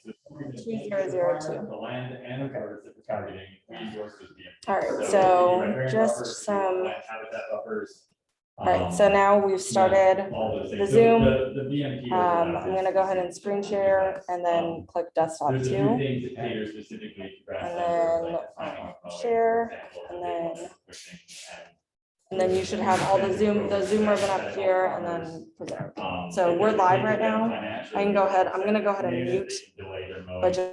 2002. The land and the birds that we're targeting, we endorse with BMP. All right, so just some. Habitat buffers. All right, so now we've started the Zoom. The BMP I'm going to go ahead and screen share and then click desktop there's a few too. things that cater specifically to And grassland birds, then like the timing of mowing, share, for and example, then pushing you should have all the Zoom ribbon up here and then present. So we're live right now. I can go ahead. I'm going to go ahead and mute. But just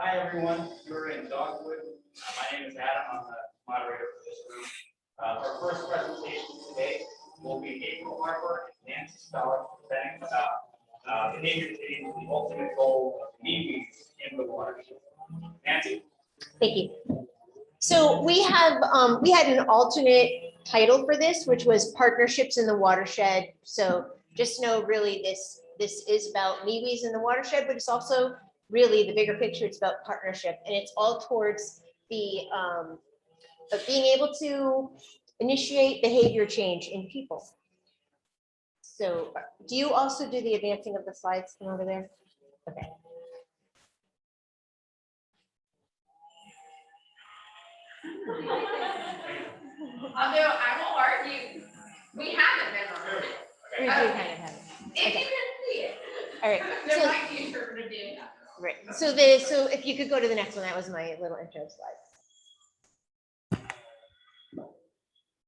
Hi, everyone. We're in Dogwood. My name is Adam. I'm the moderator for this room. Our first presentation today will be April Harper and Nancy Stalik presenting about behavior change, the ultimate goal of meetings in the watershed. Nancy? Thank you. So we had an alternate title for this, which was Partnerships in the Watershed. So just know really this is about MeWes in the watershed, but it's also really the bigger picture. It's about partnership, and it's all towards the of being able to initiate behavior change in people. So do you also do the advancing of the slides from over there? Okay. Although I will argue, we haven't been on it. We do kind of have it. If you Okay. can see it. All right. There So, might be interpretive data. right. So if you could go to the next one, that was my little intro slide.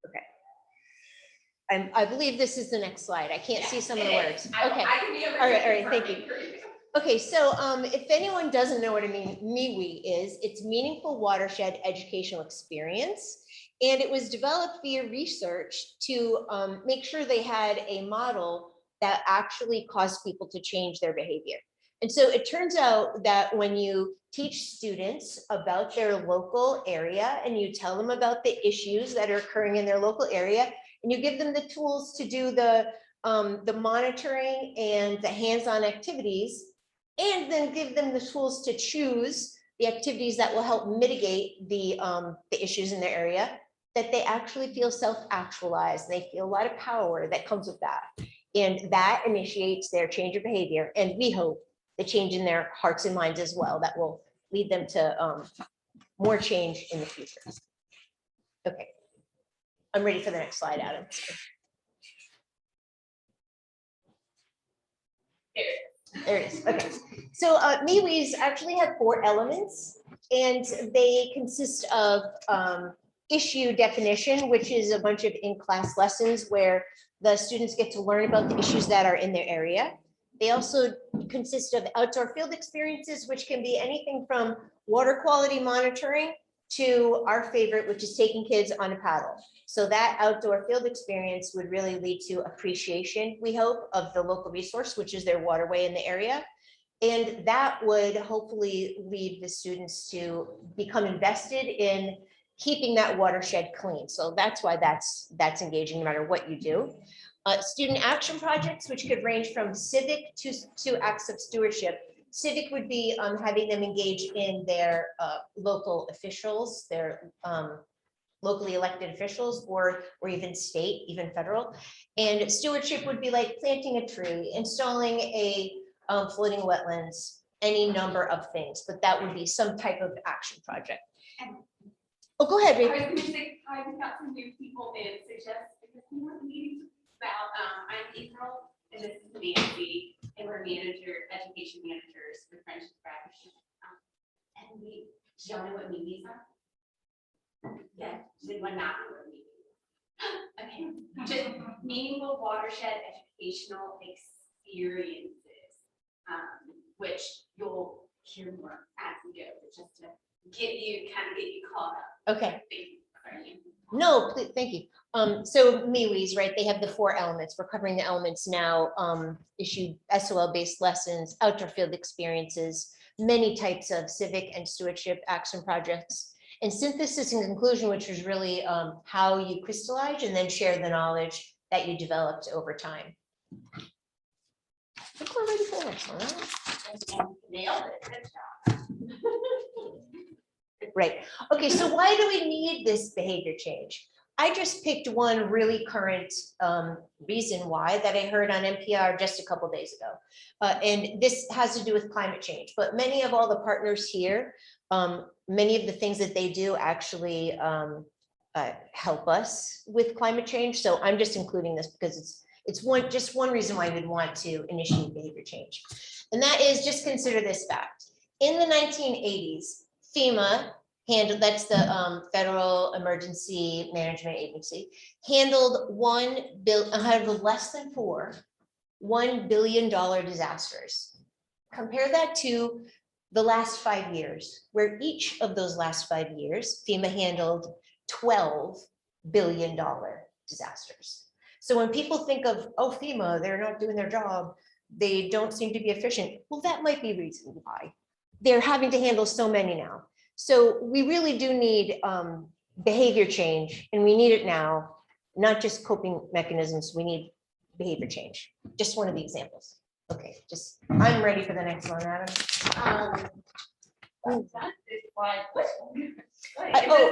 Okay. I believe this is the next slide. I can't see some of the words. Okay. I can be over All right, here all right, thank you. confirming for you. Okay, so if anyone doesn't know what MeWe is, it's Meaningful Watershed Educational Experience. And it was developed via research to make sure they had a model that actually caused people to change their behavior. And so it turns out that when you teach students about their local area and you tell them about the issues that are occurring in their local area, and you give them the tools to do the monitoring and the hands-on activities, and then give them the tools to choose the activities that will help mitigate the issues in their area, that they actually feel self-actualized. They feel a lot of power that comes with that. And that initiates their change of behavior. And we hope the change in their hearts and minds as well, that will lead them to more change in the future. Okay, I'm ready for the next slide, Adam. There it is. Okay. So MeWes actually have 4 elements, and they consist of issue definition, which is a bunch of in-class lessons where the students get to learn about the issues that are in their area. They also consist of outdoor field experiences, which can be anything from water quality monitoring to our favorite, which is taking kids on a paddle. So that outdoor field experience would really lead to appreciation, we hope, of the local resource, which is their waterway in the area. And that would hopefully lead the students to become invested in keeping that watershed clean. So that's why that's engaging no matter what you do. Student action projects, which could range from civic to acts of stewardship. Civic would be having them engage in their local officials, their locally elected officials, or even state, even federal. And stewardship would be like planting a tree, installing a floating wetlands, any number of things, but that would be some type of action project. Oh, go ahead, I was Rachel. gonna say, I've got some new people in, suggest, because we were meeting about, I'm April, and this is Nancy, and we're education managers for Friendship Practice. And do y'all know what MeWes are? Yeah, did one not know what MeWes are? Okay, just meaningful watershed educational experiences, which you'll hear more as we go, but just to get you caught up. Okay. Sorry. No, please, thank you. So MeWes, right, they have the 4 elements. We're covering the elements now. Issued SOL-based lessons, outdoor field experiences, many types of civic and stewardship action projects, and synthesis and conclusion, which is really how you crystallize and then share the knowledge that you developed over time. I think we're ready for the next one. Right? Nailed it, good job. Right. Okay, so why do we need this behavior change? I just picked one really current reason why that I heard on NPR just a couple days ago. And this has to do with climate change, but many of all the partners here, many of the things that they do actually help us with climate change. So I'm just including this because it's just one reason why we'd want to initiate behavior change. And that is, just consider this fact. In the 1980s, FEMA handled, that's the Federal Emergency Management Agency, handled less than 4 $1 billion disasters. Compare that to the last 5 years, where each of those last 5 years, FEMA handled $12 billion disasters. So when people think of, oh, FEMA, they're not doing their job, they don't seem to be efficient. Well, that might be reason why. They're having to handle so many now. So we really do need behavior change, and we need it now, not just coping mechanisms. We need behavior change. Just one of the examples. Okay, I'm ready for the next one, Adam. Is oh. this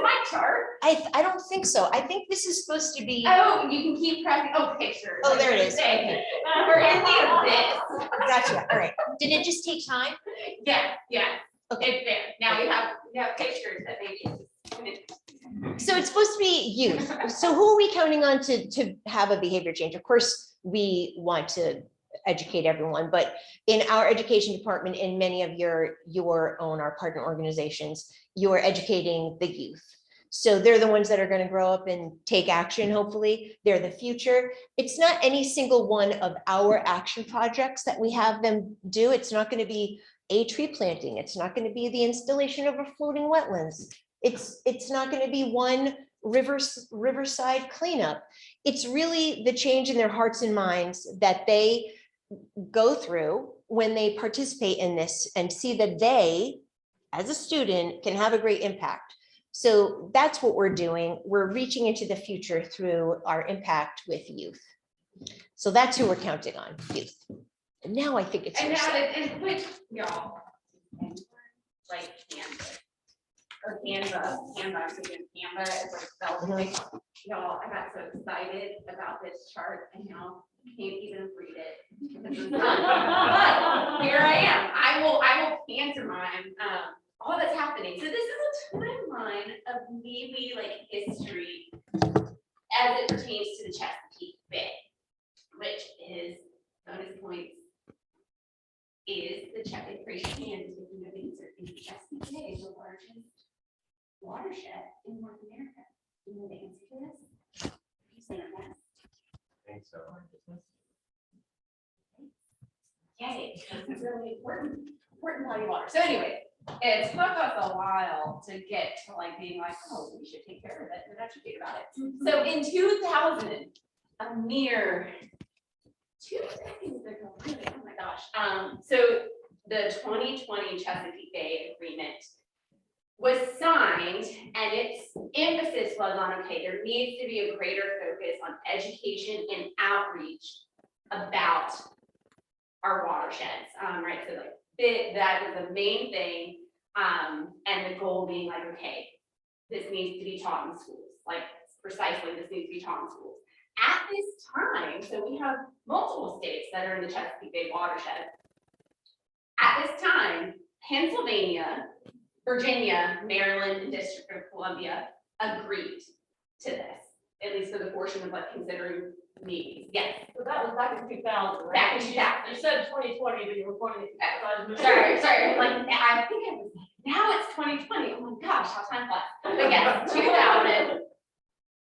my chart? I don't think so. I think this is supposed to be. Oh, you can keep pressing, oh, pictures. Oh, there it is. Okay. Or any of this. Gotcha. All right. Did it just take time? Yeah, yeah, Okay. it's there. Now we have pictures that maybe. So it's supposed to be youth. So who are we counting on to have a behavior change? Of course, we want to educate everyone, but in our education department, in many of your own, our partner organizations, you are educating the youth. So they're the ones that are going to grow up and take action. Hopefully they're the future. It's not any single one of our action projects that we have them do. It's not going to be a tree planting. It's not going to be the installation of a floating wetlands. It's not going to be one riverside cleanup. It's really the change in their hearts and minds that they go through when they participate in this and see that they, as a student, can have a great impact. So that's what we're doing. We're reaching into the future through our impact with youth. So that's who we're counting on, youth. And now I think it's And your now, side. and which, y'all, like Canva, or Canva, I'm thinking Canva is like spelled. Y'all, I got so excited about this chart and now I can't even read it. But here I am. I will pantomime all that's happening. So this is a timeline of maybe like history as it pertains to the Chesapeake Bay, which is bonus points. Is the Chesapeake Bay, if you know the answer, is the Chesapeake Bay the largest watershed in North America? Do you know the answer to this? You say yes. I think so. Yay, this is really important body of water. So anyway, it took us a while to get to like being like, oh, we should take care of it and educate about it. So in 2000, a mere 2 seconds ago, really, oh my gosh. So the 2020 Chesapeake Bay Agreement was signed, and its emphasis was on, okay, there needs to be a greater focus on education and outreach about our watersheds, right? So like that was the main thing, and the goal being like, okay, this needs to be taught in schools, like precisely this needs to be taught in schools. At this time, so we have multiple states that are in the Chesapeake Bay watershed. At this time, Pennsylvania, Virginia, Maryland, and District of Columbia agreed to this, at least for the portion of like considering meetings. Yes. So that was back in 2000, right? Back in 2000. You said 2020, but you were pointing at Sorry. Like I think it was, now it's 2020. Oh my gosh, how time flies. But yes, 2000.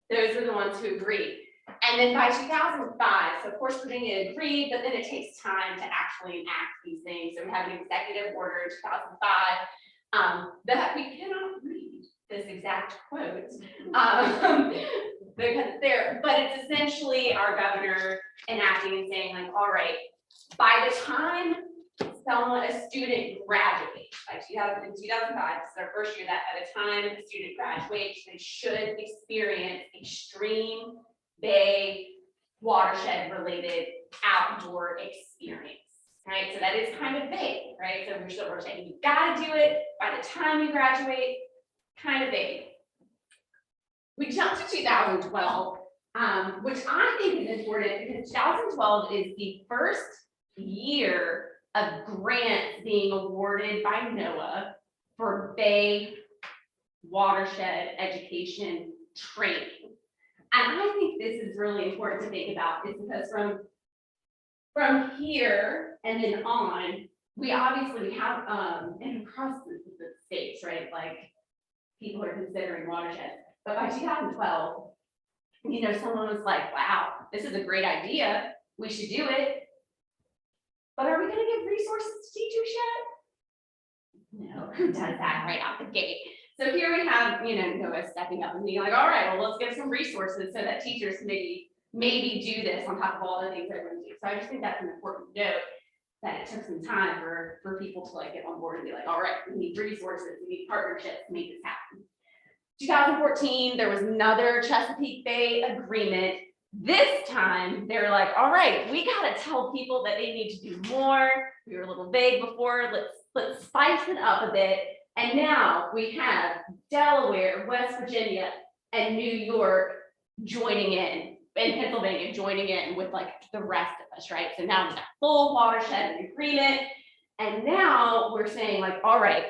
Those were the ones who agreed. And then by 2005, so of course Virginia agreed, but then it takes time to actually enact these things. So we have an executive order in 2005 that we cannot read this exact quote because it's there, but it's essentially our governor enacting and saying like, all right, by the time a student graduates, by 2005, this is our first year, that by the time a student graduates, they should experience extreme bay watershed related outdoor experience, right? So that is kind of vague, right? So we're saying you gotta do it by the time you graduate, kind of vague. We jumped to 2012, which I think is important because 2012 is the first year of grants being awarded by NOAA for bay watershed education training. And I think this is really important to think about, is because from here and then on, we obviously have and across the states, right? Like people are considering watersheds. But by 2012, you know, someone was like, wow, this is a great idea. We should do it. But are we going to give resources to teachers yet? no, who does that right out the gate? So here we have, Noah stepping up and being like, all right, well, let's get some resources so that teachers maybe do this on top of all the things they're going to do. So I just think that's an important note, that it took some time for people to like get on board and be like, all right, we need resources, we need partnerships to make this happen. 2014, there was another Chesapeake Bay Agreement. This time, they're like, all right, we got to tell people that they need to do more. We were a little vague before. Let's spice it up a bit. And now we have Delaware, West Virginia, and New York joining in, and Pennsylvania joining in with like the rest of us, right? So now we have full watershed agreement. And now we're saying like, all right,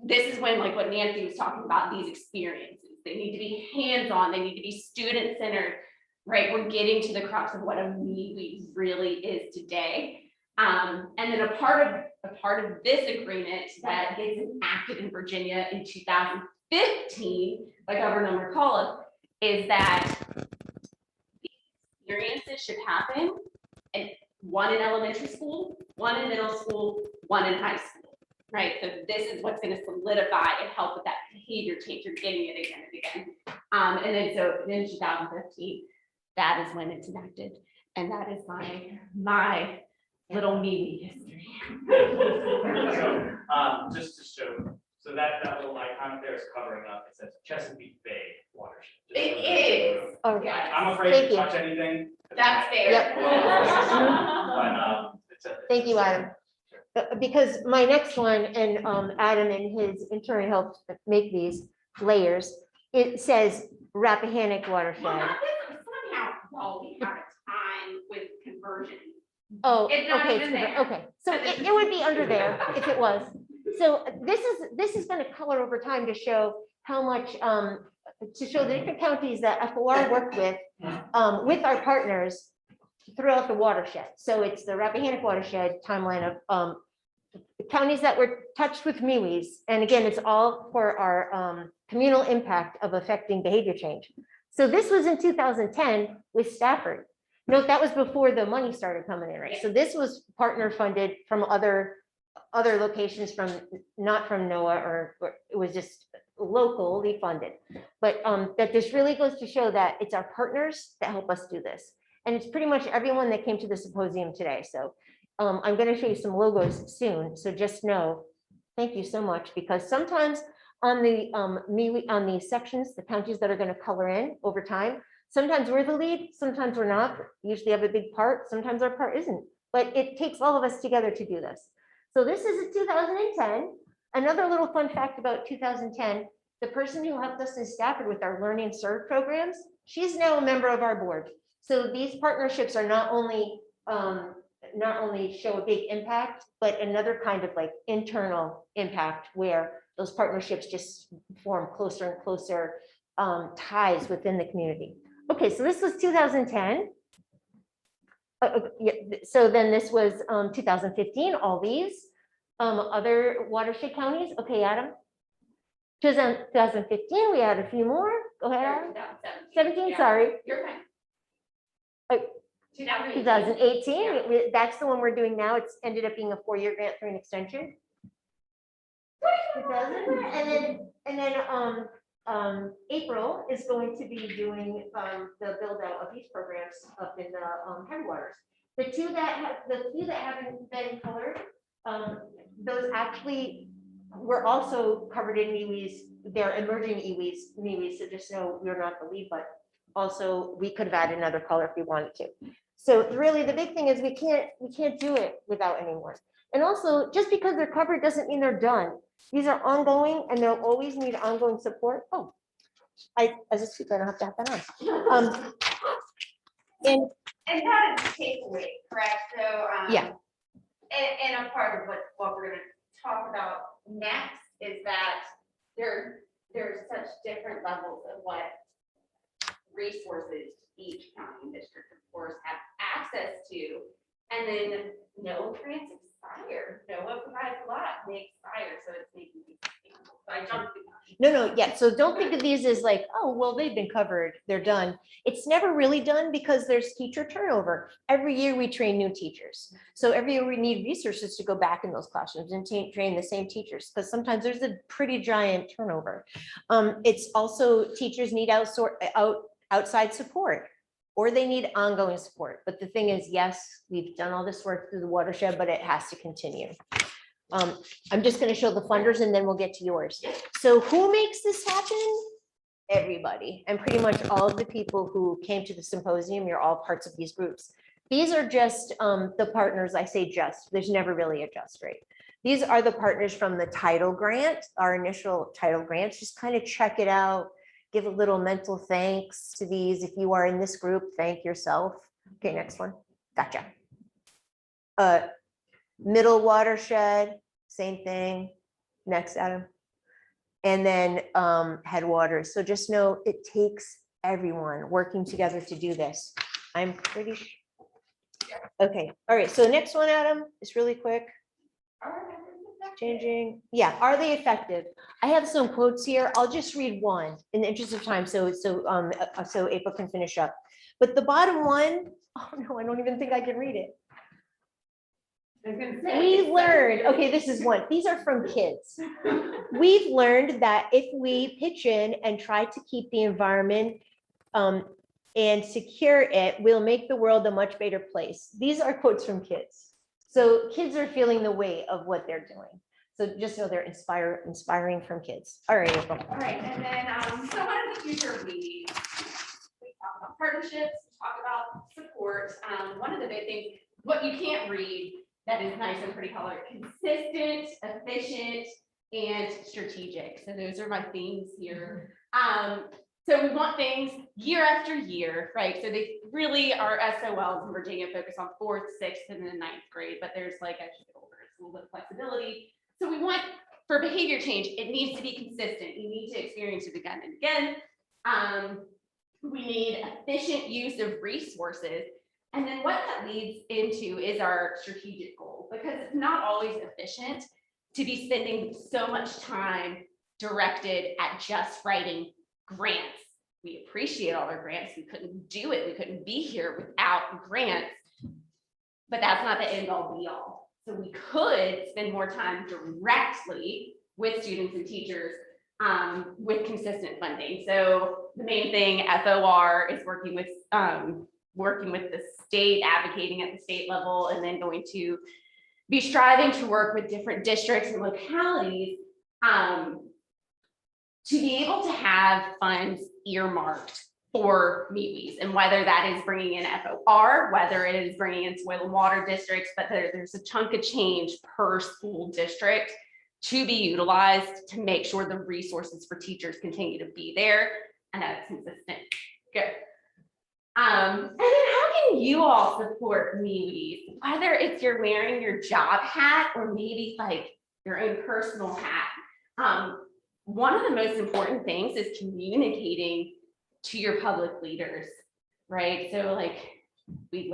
this is when like what Nancy was talking about, these experiences, they need to be hands-on, they need to be student-centered, right? We're getting to the crux of what a MeWe really is today. And then a part of this agreement that gets enacted in Virginia in 2015 by Governor McAuliffe is that experiences should happen, and one in elementary school, one in middle school, one in high school. Right, so this is what's going to solidify and help with that behavior change. You're getting it again and again. And then so in 2015, that is when it's enacted, and that is my little MeWe history. So, just to show, so that little icon up there is covering up. It says Chesapeake Bay Watershed. It is. Oh, Yeah, I'm afraid Thank to you. touch anything. that's fair. Yep. But, Thank you, Adam. Because my next one, and Adam and his intern helped make these layers, it says Rappahannock watershed. Well, not this, somehow, while we have a time with conversion. Oh, It's not okay, even it's- there. okay, so it would be under there if it was. So this is gonna color over time to show how much, to show the different counties that FOR worked with our partners throughout the watershed. So it's the Rappahannock watershed timeline of counties that were touched with MeWes. And again, it's all for our communal impact of affecting behavior change. So this was in 2010 with Stafford. Note that was before the money started coming in, right? So this was partner funded from other locations, from not from NOAA, or it was just locally funded. But that this really goes to show that it's our partners that help us do this. And it's pretty much everyone that came to the symposium today. So I'm going to show you some logos soon. So just know, thank you so much, because sometimes on the on these sections, the counties that are going to color in over time, sometimes we're the lead, sometimes we're not. We usually have a big part, sometimes our part isn't. But it takes all of us together to do this. So this is in 2010. Another little fun fact about 2010, the person who helped us in Stafford with our Learn and Serve programs, she's now a member of our board. So these partnerships are not only show a big impact, but another kind of like internal impact where those partnerships just form closer and closer ties within the community. Okay, so this was 2010. Yeah, so then this was 2015, all these other watershed counties. Okay, Adam. 2015, we had a few more. Go ahead, Adam. 17, Yeah. sorry. You're fine. Oh, 2018. 2018, Yeah. that's the one we're doing now. It's ended up being a 4-year grant through an extension. 2000, and then April is going to be doing the build out of these programs up in the Headwaters. The few that haven't been colored, those actually were also covered in MeWes. They're emerging MeWes, so just know we're not the lead, but also we could have added another color if we wanted to. So really the big thing is we can't do it without anyone. And also, just because they're covered doesn't mean they're done. These are ongoing and they'll always need ongoing support. Oh, as a speaker, I don't have to have that on. And that is the takeaway, correct? So, Yeah. And a part of what we're gonna talk about next is that there's such different levels of what resources each county and district, of course, have access to. And then no grants expire. NOAA provides a lot, they expire, so it's making these I jumped. No, yeah, so don't think of these as like, oh, well, they've been covered, they're done. It's never really done because there's teacher turnover. Every year we train new teachers. So every year we need resources to go back in those classrooms and train the same teachers, because sometimes there's a pretty giant turnover. It's also teachers need outside support, or they need ongoing support. But the thing is, yes, we've done all this work through the watershed, but it has to continue. I'm just going to show the funders and then we'll get to yours. So who makes this happen? Everybody, and pretty much all of the people who came to the symposium, you're all parts of these groups. These are just the partners. I say just, there's never really a just rate. These are the partners from the title grant, our initial title grants. Just kind of check it out, give a little mental thanks to these. If you are in this group, thank yourself. Okay, next one. Gotcha. Middle watershed, same thing. Next, Adam. And then Headwaters. So just know it takes everyone working together to do this. I'm pretty sure. Okay, all right. So the next one, Adam, is really quick. Changing. Yeah, are they effective? I have some quotes here. I'll just read one in the interest of time, so April can finish up. But the bottom one, oh no, I don't even think I can read it. We learned, okay, this is one. These are from kids. We've learned that if we pitch in and try to keep the environment and secure it, we'll make the world a much better place. These are quotes from kids. So kids are feeling the weight of what they're doing. So just know they're inspiring from kids. All right, April. All right, and then, so one of the future meetings, we talk about partnerships, talk about support. One of the big things, what you can't read that is nice and pretty colored, consistent, efficient, and strategic. So those are my themes here. So we want things year after year, right? So they really are SOLs in Virginia focus on 4th, 6th, and then 9th grade, but there's like, as you get older, it's a little bit of flexibility. So we want, for behavior change, it needs to be consistent. You need to experience it again and again. We need efficient use of resources. And then what that leads into is our strategic goal, because it's not always efficient to be spending so much time directed at just writing grants. We appreciate all our grants. We couldn't do it. We couldn't be here without grants, but that's not the end all be all. So we could spend more time directly with students and teachers with consistent funding. So the main thing, FOR is working with the state, advocating at the state level, and then going to be striving to work with different districts and localities to be able to have funds earmarked for MIWIs, and whether that is bringing in FOR, whether it is bringing in soil and water districts, but there's a chunk of change per school district to be utilized to make sure the resources for teachers continue to be there and that it's consistent. Good. And then how can you all support MIWIs, whether it's you're wearing your job hat or maybe like your own personal hat? One of the most important things is communicating to your public leaders, right? So like we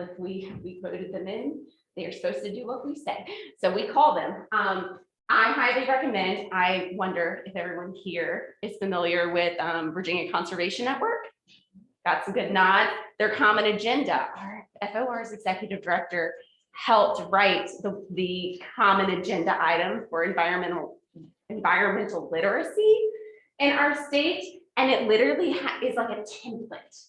voted them in, they're supposed to do what we said. So we call them. I highly recommend, I wonder if everyone here is familiar with Virginia Conservation Network. Got some good nods. Their common agenda, our FOR's executive director helped write the common agenda item for environmental literacy in our state. And it literally is like a template,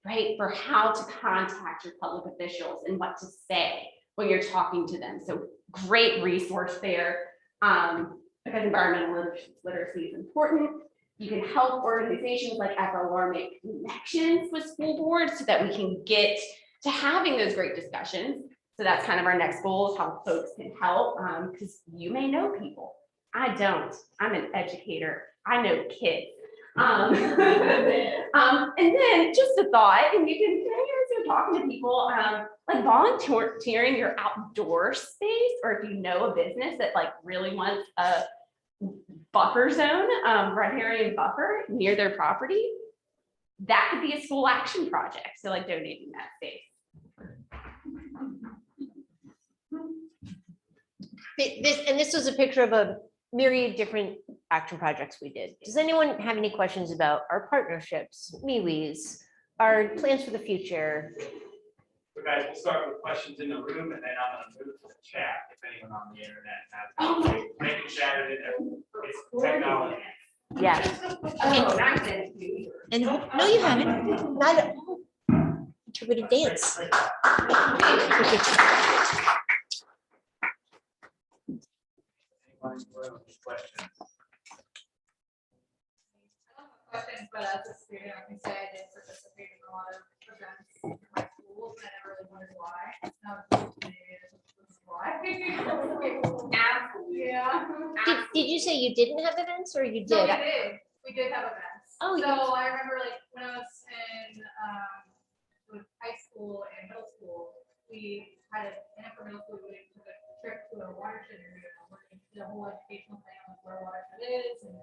right, for how to contact your public officials and what to say when you're talking to them. So great resource there, because environmental literacy is important. You can help organizations like FOR make connections with school boards so that we can get to having those great discussions. So that's kind of our next goal, is how folks can help, because you may know people. I don't. I'm an educator. I know kids. And then just a thought, and you can, as you're talking to people, like volunteering your outdoor space, or if you know a business that like really wants a buffer zone, riparian buffer near their property, that could be a school action project. So like donating that space. This was a picture of a myriad different action projects we did. Does anyone have any questions about our partnerships, MeWes, our plans for the future? So guys, we'll start with questions in the room and then I'm gonna move to the chat if anyone on the internet has. Making chat it in there. It's technology. Yes. Oh, not then. And no, you haven't. Not at all. Interpretive dance. Questions? Questions, but as a student, I can say I did participate in a lot of events in my schools, and I never really wondered why. Now it's just maybe this is why. Absolutely. Yeah. Did you say you didn't have events or you No, did? we did. We did have events. Oh, So yeah. I remember like when I was in with high school and middle school, we had in upper middle school, we took a trip to a watershed area. Where we did a whole educational thing on where watershed is and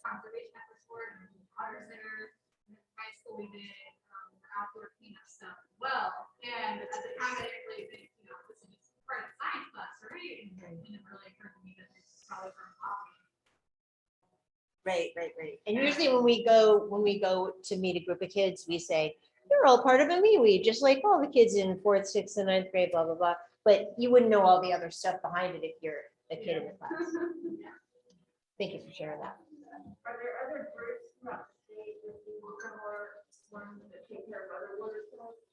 conservation efforts for it and water center. In high school, we did outdoor cleanup stuff as well. And at the time, I didn't really think, this is just part of science class, right? And it didn't really occur to me that this is probably from hobby. Right. And usually when we go to meet a group of kids, we say, you're all part of a MeWe, just like all the kids in 4th, 6th, and 9th grade, blah, blah, blah. But you wouldn't know all the other stuff behind it if you're a kid in the class. Thank you for sharing that. Are there other groups throughout the state that you work or ones that take care of other water sources?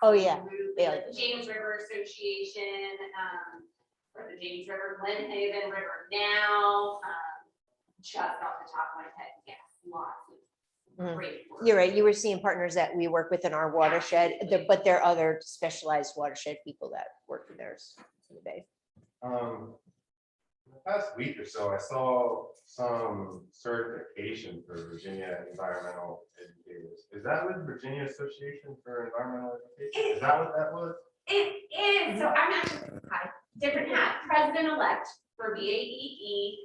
Oh, yeah. Absolutely. Yeah. Like the James River Association, or the James River Glen Haven River Now, just off the top of my head, yes, lots of Mhm. great work. You're right. You were seeing partners that we work with in our watershed, but there are other specialized watershed people that work for theirs in the Bay. The past week or so, I saw some certification for Virginia environmental educators. Is that with Virginia Association for Environmental Education? Is that what that was? It is, so I'm actually, hi, different hat, president-elect for VAEE.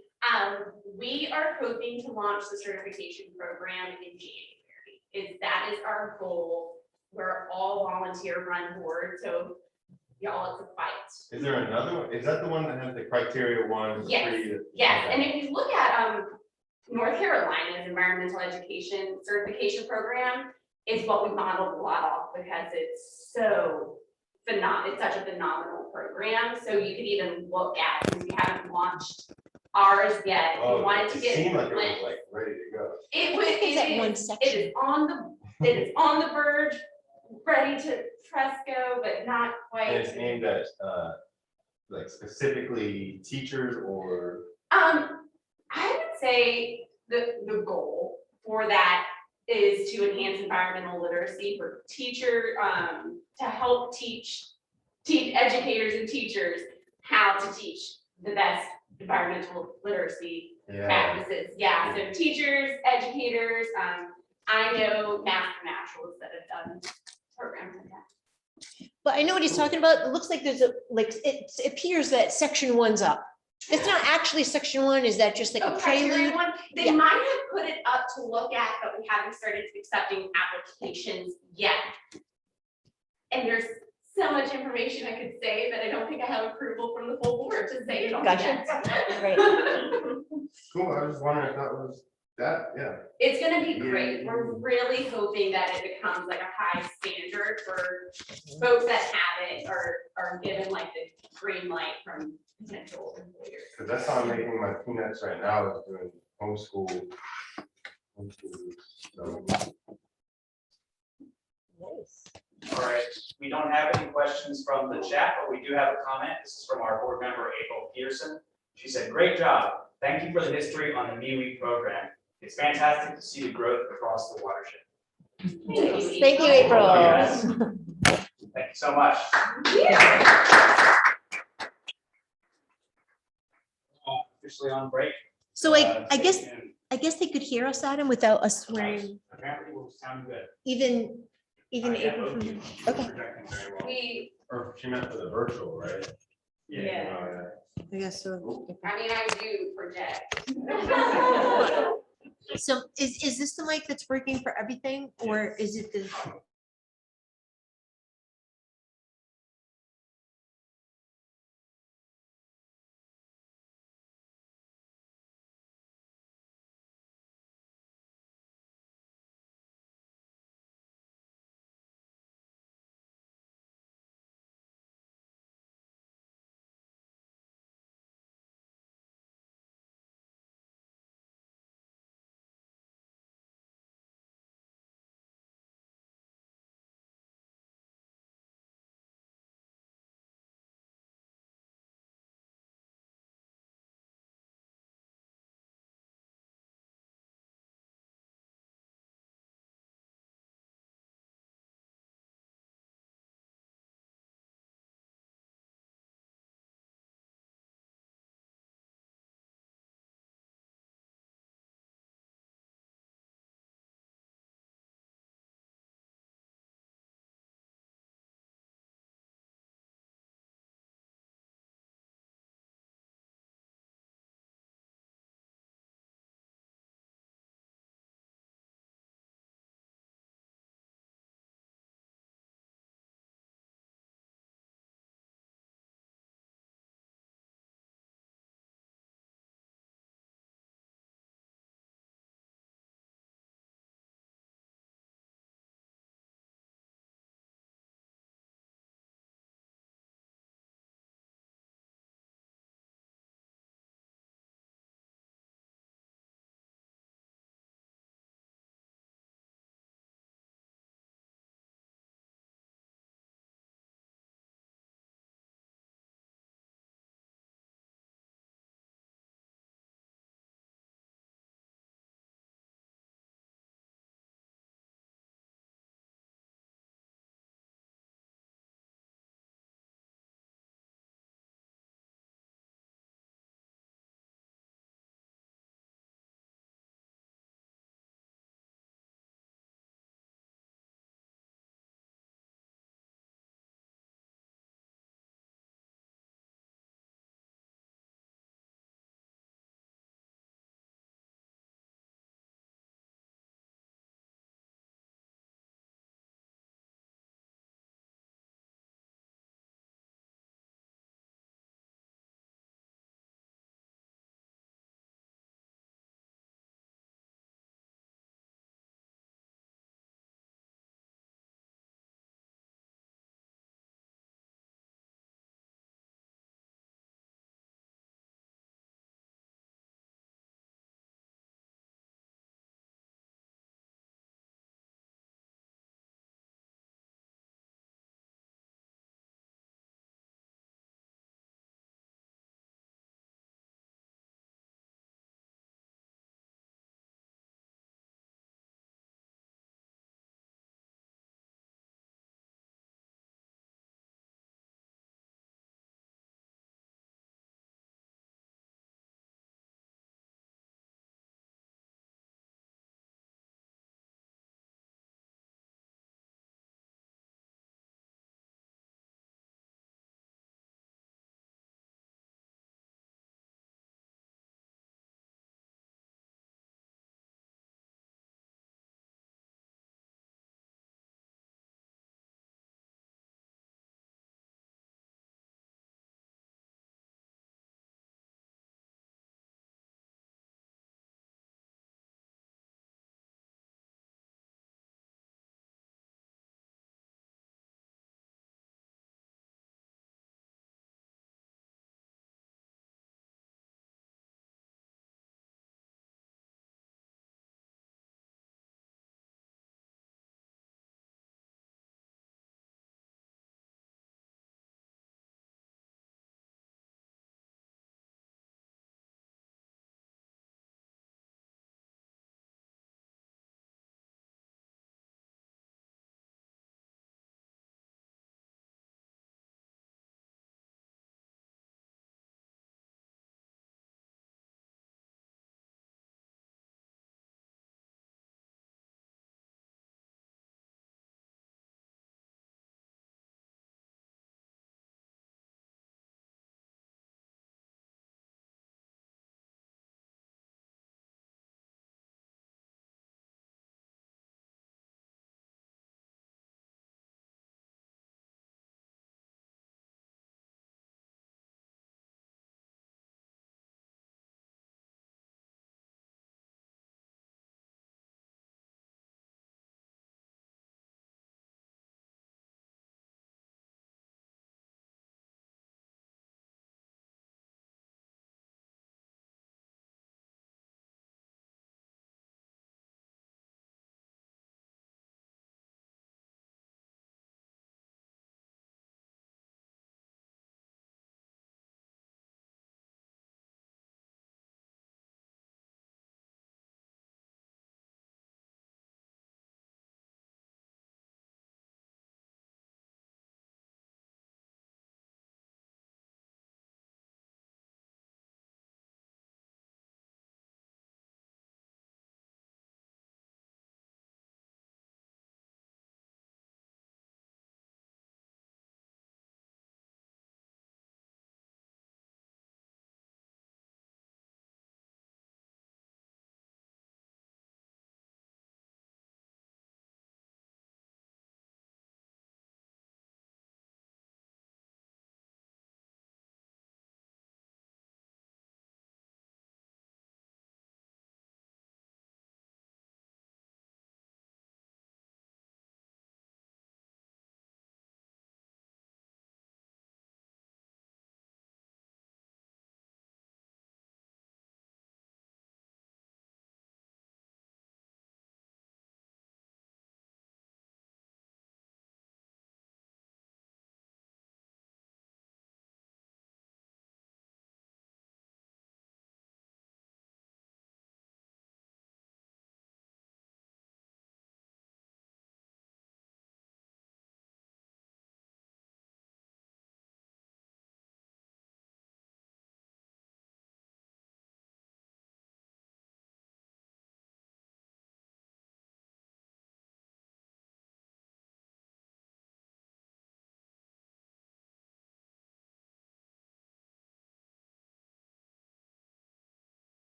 We are hoping to launch the certification program in January. That is our goal. We're all volunteer run board, so y'all, it's a fight. Is there another one? Is that the one that has the criteria one? the Yes, three? Yes, Okay. and if you look at North Carolina's environmental education certification program, it's what we modeled a lot off because it's so phenomenal. It's such a phenomenal program. So you could even look at, because we haven't launched ours yet. Oh, We wanted to it get seemed like it was Lynch. like ready to go. It was. It's that one It section. is on the verge, ready to press go, but not quite. And it's aimed at like specifically teachers or? I would say the goal for that is to enhance environmental literacy for teacher, to help teach educators and teachers how to teach the best environmental literacy practices. Yeah, so teachers, educators, I know math naturals that have done programs like that. But I know what he's talking about. It looks like there's it appears that section 1's up. It's not actually section 1. Is that just like a Criteria prelude? one, they Yeah. might have put it up to look at, but we haven't started accepting applications yet. And there's so much information I could say that I don't think I have approval from the full board to say it all Gotcha. yet. Right. Cool, I was just wondering if that was that, yeah. It's gonna be great. We're really hoping that it becomes like a high standard for folks that have it or are given like the green light from potential employers. Cause that's how I'm making my peanuts right now, is doing homeschool. So, Nice. All right, we don't have any questions from the chat, but we do have a comment. This is from our board member, April Peterson. She said, great job. Thank you for the history on the MeWe program. It's fantastic to see the growth across the watershed. Thank you, April. Yes. Thank you so much. Officially on break. So I guess and they could hear us, Adam, without us swearing, Apparently we're sounding good. even Yeah, April. both from- you. Okay. Projecting very well. We, or she meant for the virtual, right? yeah, Oh, I guess so. I mean, I do project. So is this the mic that's working for everything, or is it the?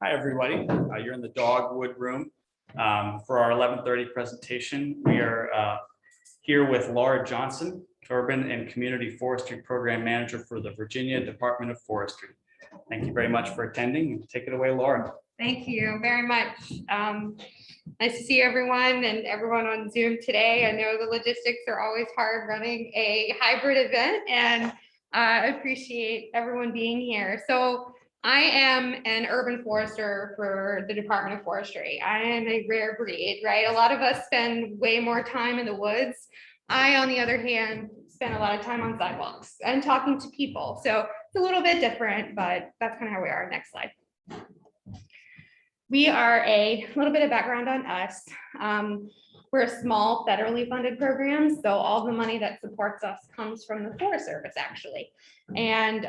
Hi, everybody. You're in the Dogwood Room for our 11:30 presentation. We are here with Lara Johnson, Urban and Community Forestry Program Manager for the Virginia Department of Forestry. Thank you very much for attending. Take it away, Lara. Thank you very much. Nice to see everyone and everyone on Zoom today. I know the logistics are always hard running a hybrid event, and I appreciate everyone being here. So I am an urban forester for the Department of Forestry. I am a rare breed, right? A lot of us spend way more time in the woods. I, on the other hand, spend a lot of time on sidewalks and talking to people. So it's a little bit different, but that's kind of how we are. Next slide. We are a little bit of background on us. We're a small federally funded program, so all the money that supports us comes from the Forest Service, actually. And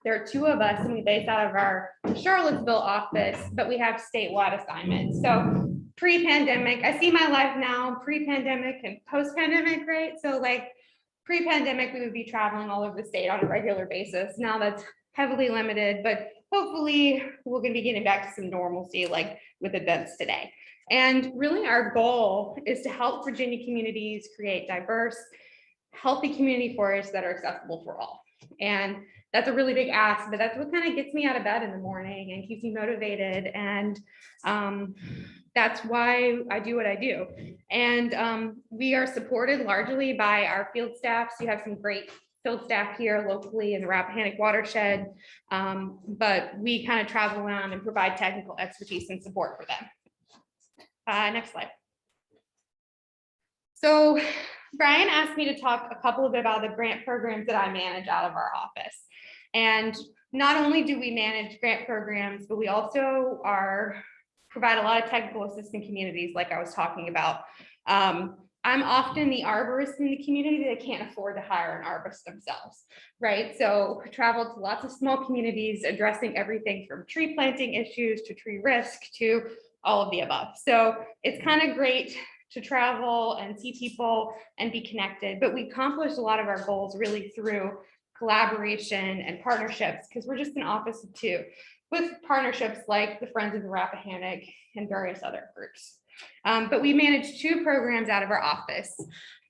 there are two of us, and we base out of our Charlottesville office, but we have statewide assignments. So pre-pandemic, I see my life now, pre-pandemic and post-pandemic, right? So like pre-pandemic, we would be traveling all over the state on a regular basis. Now that's heavily limited, but hopefully we're going to be getting back to some normalcy like with events today. And really our goal is to help Virginia communities create diverse, healthy community forests that are accessible for all. And that's a really big ask, but that's what kind of gets me out of bed in the morning and keeps me motivated. And that's why I do what I do. And we are supported largely by our field staff. So you have some great field staff here locally in the Rappahannock Watershed, but we kind of travel around and provide technical expertise and support for them. Next slide. So Brian asked me to talk a couple of bit about the grant programs that I manage out of our office. And not only do we manage grant programs, but we also provide a lot of technical assistance communities like I was talking about. I'm often the arborist in the community that can't afford to hire an arborist themselves, right? So I travel to lots of small communities addressing everything from tree planting issues to tree risk to all of the above. So it's kind of great to travel and see people and be connected, but we accomplish a lot of our goals really through collaboration and partnerships, because we're just an office of two, with partnerships like the Friends of the Rappahannock and various other groups. But we manage two programs out of our office.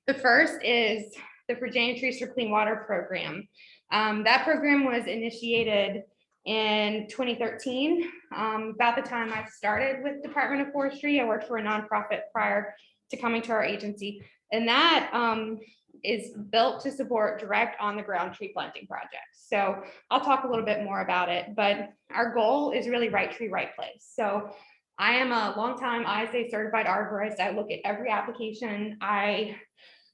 The first is the Virginia Trees for Clean Water program. That program was initiated in 2013, about the time I started with Department of Forestry. I worked for a nonprofit prior to coming to our agency, and that is built to support direct on the ground tree planting projects. So I'll talk a little bit more about it, but our goal is really right tree, right place. So I am a longtime ISA certified arborist. I look at every application. I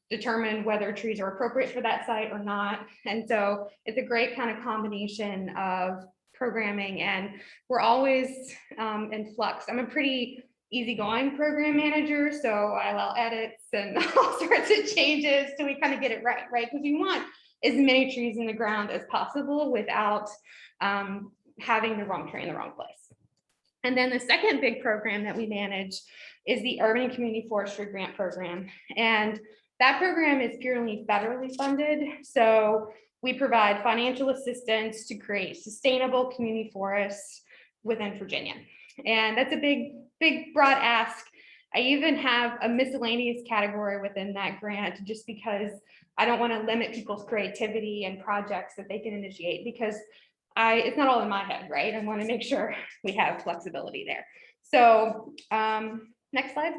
determine whether trees are appropriate for that site or not. And so it's a great kind of combination of programming, and we're always in flux. I'm a pretty easygoing program manager, so I allow edits and all sorts of changes till we kind of get it right? Because we want as many trees in the ground as possible without having the wrong tree in the wrong place. And then the second big program that we manage is the Urban and Community Forestry Grant Program. And that program is purely federally funded. So we provide financial assistance to create sustainable community forests within Virginia. And that's a big, broad ask. I even have a miscellaneous category within that grant, just because I don't want to limit people's creativity and projects that they can initiate, because it's not all in my head, right? I want to make sure we have flexibility there. So next slide.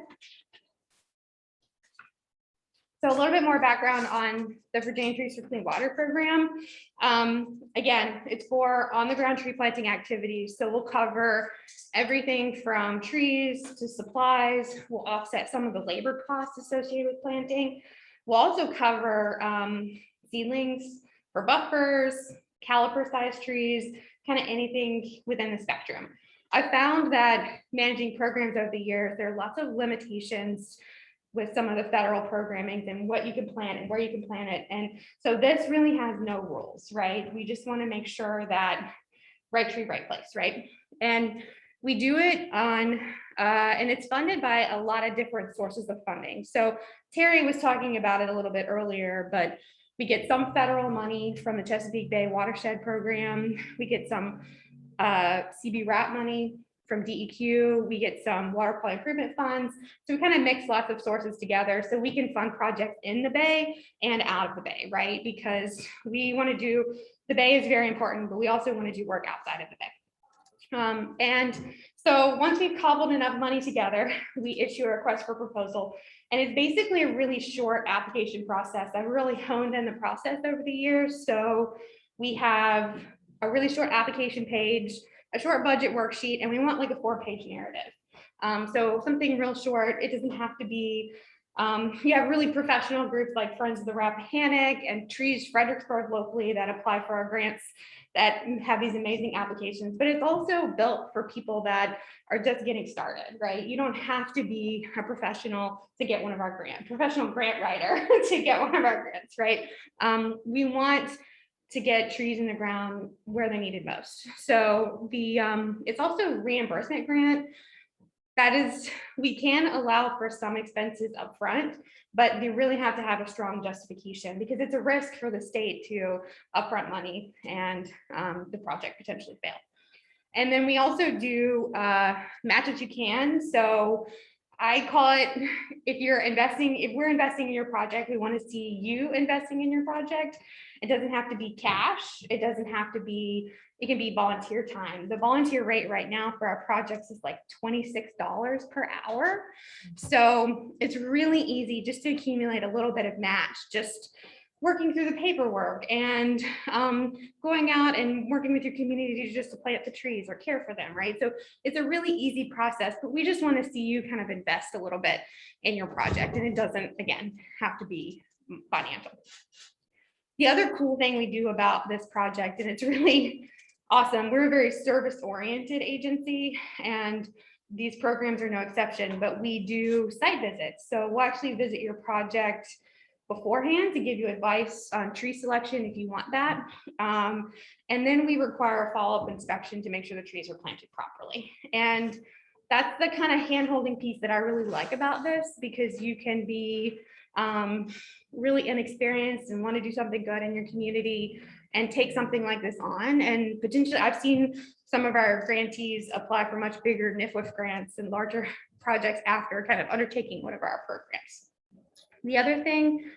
So a little bit more background on the Virginia Trees for Clean Water program. Again, it's for on the ground tree planting activities. So we'll cover everything from trees to supplies. We'll offset some of the labor costs associated with planting. We'll also cover seedlings for buffers, caliper sized trees, kind of anything within the spectrum. I found that managing programs over the years, there are lots of limitations with some of the federal programming and what you can plant and where you can plant it. And so this really has no rules, right? We just want to make sure that right tree, right place, right? And We do it on, and it's funded by a lot of different sources of funding. So Terry was talking about it a little bit earlier, but we get some federal money from the Chesapeake Bay Watershed program. We get some CB RAP money from DEQ. We get some water quality improvement funds. So we kind of mix lots of sources together so we can fund projects in the Bay and out of the Bay, right? Because we want to do, the Bay is very important, but we also want to do work outside of the Bay. And so once we've cobbled enough money together, we issue a request for proposal. And it's basically a really short application process. I've really honed in the process over the years. So we have a really short application page, a short budget worksheet, and we want like a 4-page narrative. So something real short. It doesn't have to be, you have really professional groups like Friends of the Rappahannock and Trees Fredericksburg locally that apply for our grants that have these amazing applications, but it's also built for people that are just getting started, right? You don't have to be a professional to get one of our grants, professional grant writer to get one of our grants, right? We want to get trees in the ground where they're needed most. So the it's also a reimbursement grant. That is, we can allow for some expenses up front, but you really have to have a strong justification because it's a risk for the state to upfront money and the project potentially fail. And then we also do match what you can. So I call it, if we're investing in your project, we want to see you investing in your project. It doesn't have to be cash. It doesn't have to be, it can be volunteer time. The volunteer rate right now for our projects is like $26 per hour. So it's really easy just to accumulate a little bit of match, just working through the paperwork and going out and working with your community just to plant the trees or care for them, right? So it's a really easy process, but we just want to see you kind of invest a little bit in your project. And it doesn't, again, have to be financial. The other cool thing we do about this project, and it's really awesome, we're a very service-oriented agency, and these programs are no exception, but we do site visits. So we'll actually visit your project beforehand to give you advice on tree selection if you want that. And then we require a follow-up inspection to make sure the trees are planted properly. And that's the kind of hand-holding piece that I really like about this, because you can be really inexperienced and want to do something good in your community and take something like this on. And potentially, I've seen some of our grantees apply for much bigger NIFWF grants and larger projects after kind of undertaking one of our programs. The other thing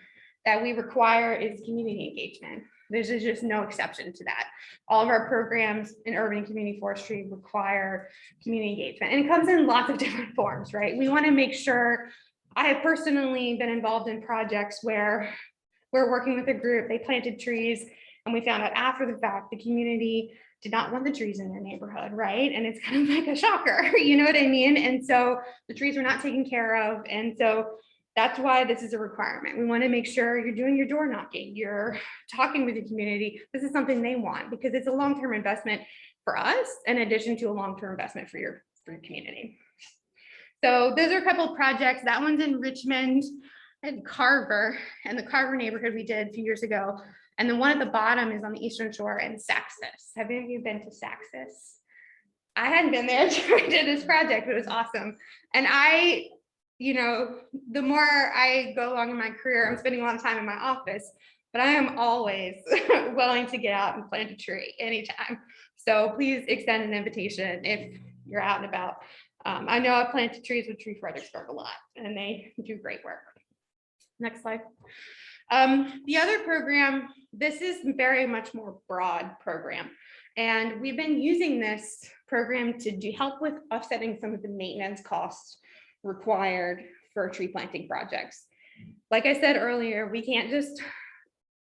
that we require is community engagement. There's just no exception to that. All of our programs in urban and community forestry require community engagement, and it comes in lots of different forms, right? We want to make sure, I have personally been involved in projects where we're working with a group, they planted trees, and we found out after the fact the community did not want the trees in their neighborhood, right? And it's kind of like a shocker, you know what I mean? And so the trees were not taken care of. And so that's why this is a requirement. We want to make sure you're doing your door knocking, you're talking with the community. This is something they want because it's a long-term investment for us, in addition to a long-term investment for your community. So those are a couple of projects. That one's in Richmond and Carver, and the Carver neighborhood we did a few years ago. And the one at the bottom is on the Eastern Shore in Saxis. Have any of you been to Saxis? I hadn't been there until I did this project, but it was awesome. And I, you know, the more I go along in my career, I'm spending a lot of time in my office, but I am always willing to get out and plant a tree anytime. So please extend an invitation if you're out and about. I know I've planted trees with Tree Fredericksburg a lot, and they do great work. Next slide. The other program, this is very much more broad program. And we've been using this program to help with offsetting some of the maintenance costs required for tree planting projects. Like I said earlier, we can't just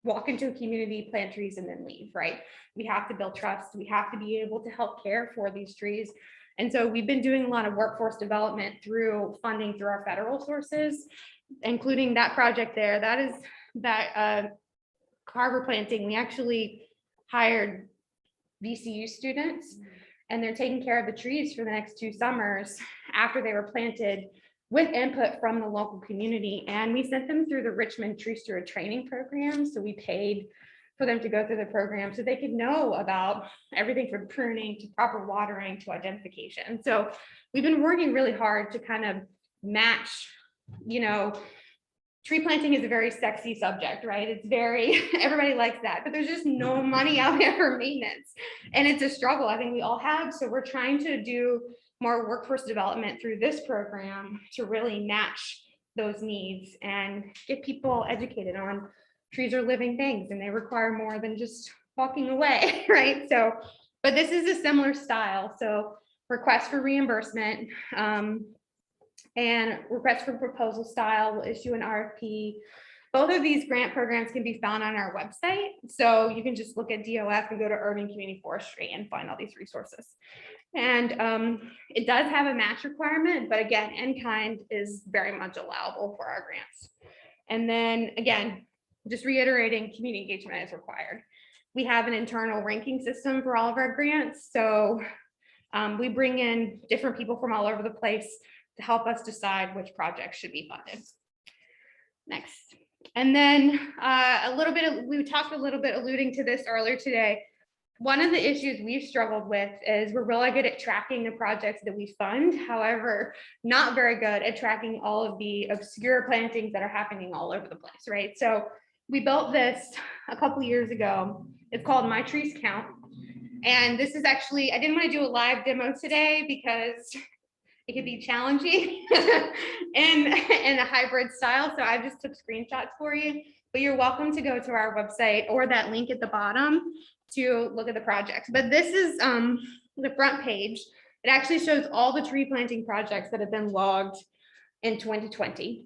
walk into a community, plant trees, and then leave, right? We have to build trust. We have to be able to help care for these trees. And so we've been doing a lot of workforce development through funding through our federal sources, including that project there. That is that Carver planting. We actually hired VCU students, and they're taking care of the trees for the next 2 summers after they were planted with input from the local community. And we sent them through the Richmond Tree Steward training program. So we paid for them to go through the program so they could know about everything from pruning to proper watering to identification. So we've been working really hard to kind of match, you know, tree planting is a very sexy subject, right? It's very, everybody likes that, but there's just no money out there for maintenance. And it's a struggle I think we all have. So we're trying to do more workforce development through this program to really match those needs and get people educated on trees are living things and they require more than just walking away, right? So, but this is a similar style. So request for reimbursement, and request for proposal style will issue an RFP. Both of these grant programs can be found on our website. So you can just look at DOF and go to Urban Community Forestry and find all these resources. And it does have a match requirement, but again, in-kind is very much allowable for our grants. And then again, just reiterating, community engagement is required. We have an internal ranking system for all of our grants. So we bring in different people from all over the place to help us decide which projects should be funded. Next. And then we talked a little bit alluding to this earlier today. One of the issues we've struggled with is we're really good at tracking the projects that we fund. However, not very good at tracking all of the obscure plantings that are happening all over the place, right? So we built this a couple years ago. It's called My Trees Count. And this is actually, I didn't want to do a live demo today because it could be challenging in a hybrid style. So I just took screenshots for you, but you're welcome to go to our website or that link at the bottom to look at the projects. But this is the front page. It actually shows all the tree planting projects that have been logged in 2020.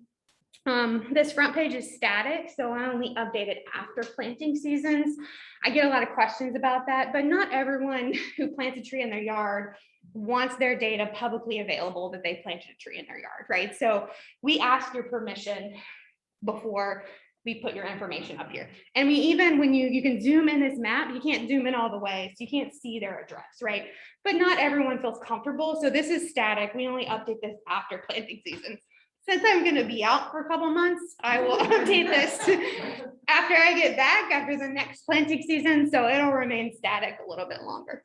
This front page is static, so I only update it after planting seasons. I get a lot of questions about that, but not everyone who plants a tree in their yard wants their data publicly available that they planted a tree in their yard, right? So we ask your permission before we put your information up here. And we even, when you can zoom in this map, you can't zoom in all the way, so you can't see their address, right? But not everyone feels comfortable. So this is static. We only update this after planting season. Since I'm going to be out for a couple months, I will update this after I get back after the next planting season. So it'll remain static a little bit longer.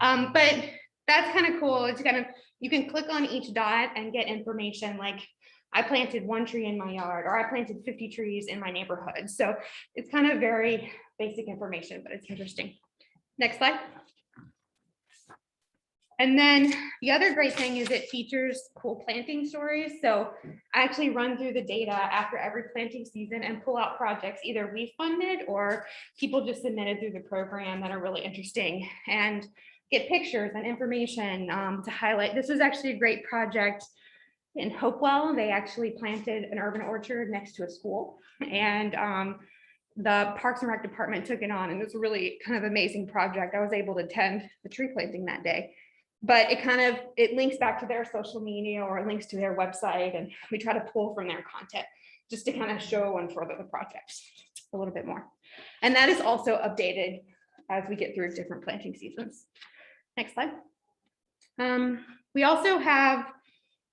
But that's kind of cool. It's kind of, you can click on each dot and get information like I planted 1 tree in my yard, or I planted 50 trees in my neighborhood. So it's kind of very basic information, but it's interesting. Next slide. And then the other great thing is it features cool planting stories. So I actually run through the data after every planting season and pull out projects either we funded or people just submitted through the program that are really interesting, and get pictures and information to highlight. This is actually a great project in Hopewell. They actually planted an urban orchard next to a school, and the Parks and Rec department took it on, and it was a really kind of amazing project. I was able to attend the tree planting that day. But it links back to their social media or it links to their website, and we try to pull from their content just to kind of show and further the projects a little bit more. And that is also updated as we get through different planting seasons. Next slide. We also have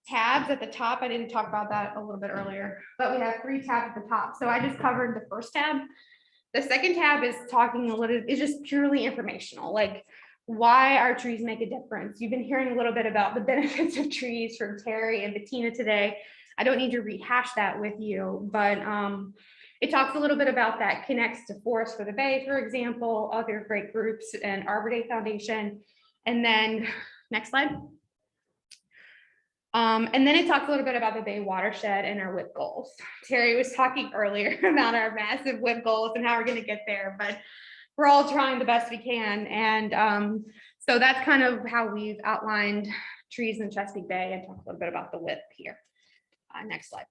tabs at the top. I didn't talk about that a little bit earlier, but we have 3 tabs at the top. So I just covered the first tab. The second tab is talking a little, it's just purely informational, like why our trees make a difference. You've been hearing a little bit about the benefits of trees from Terry and Bettina today. I don't need to rehash that with you, but it talks a little bit about that, connects to Forest for the Bay, for example, other great groups and Arbor Day Foundation. And then next slide. And then it talks a little bit about the Bay watershed and our WIP goals. Terry was talking earlier about our massive WIP goals and how we're going to get there, but we're all trying the best we can. And so that's kind of how we've outlined trees in Chesapeake Bay and talk a little bit about the WIP here. Next slide.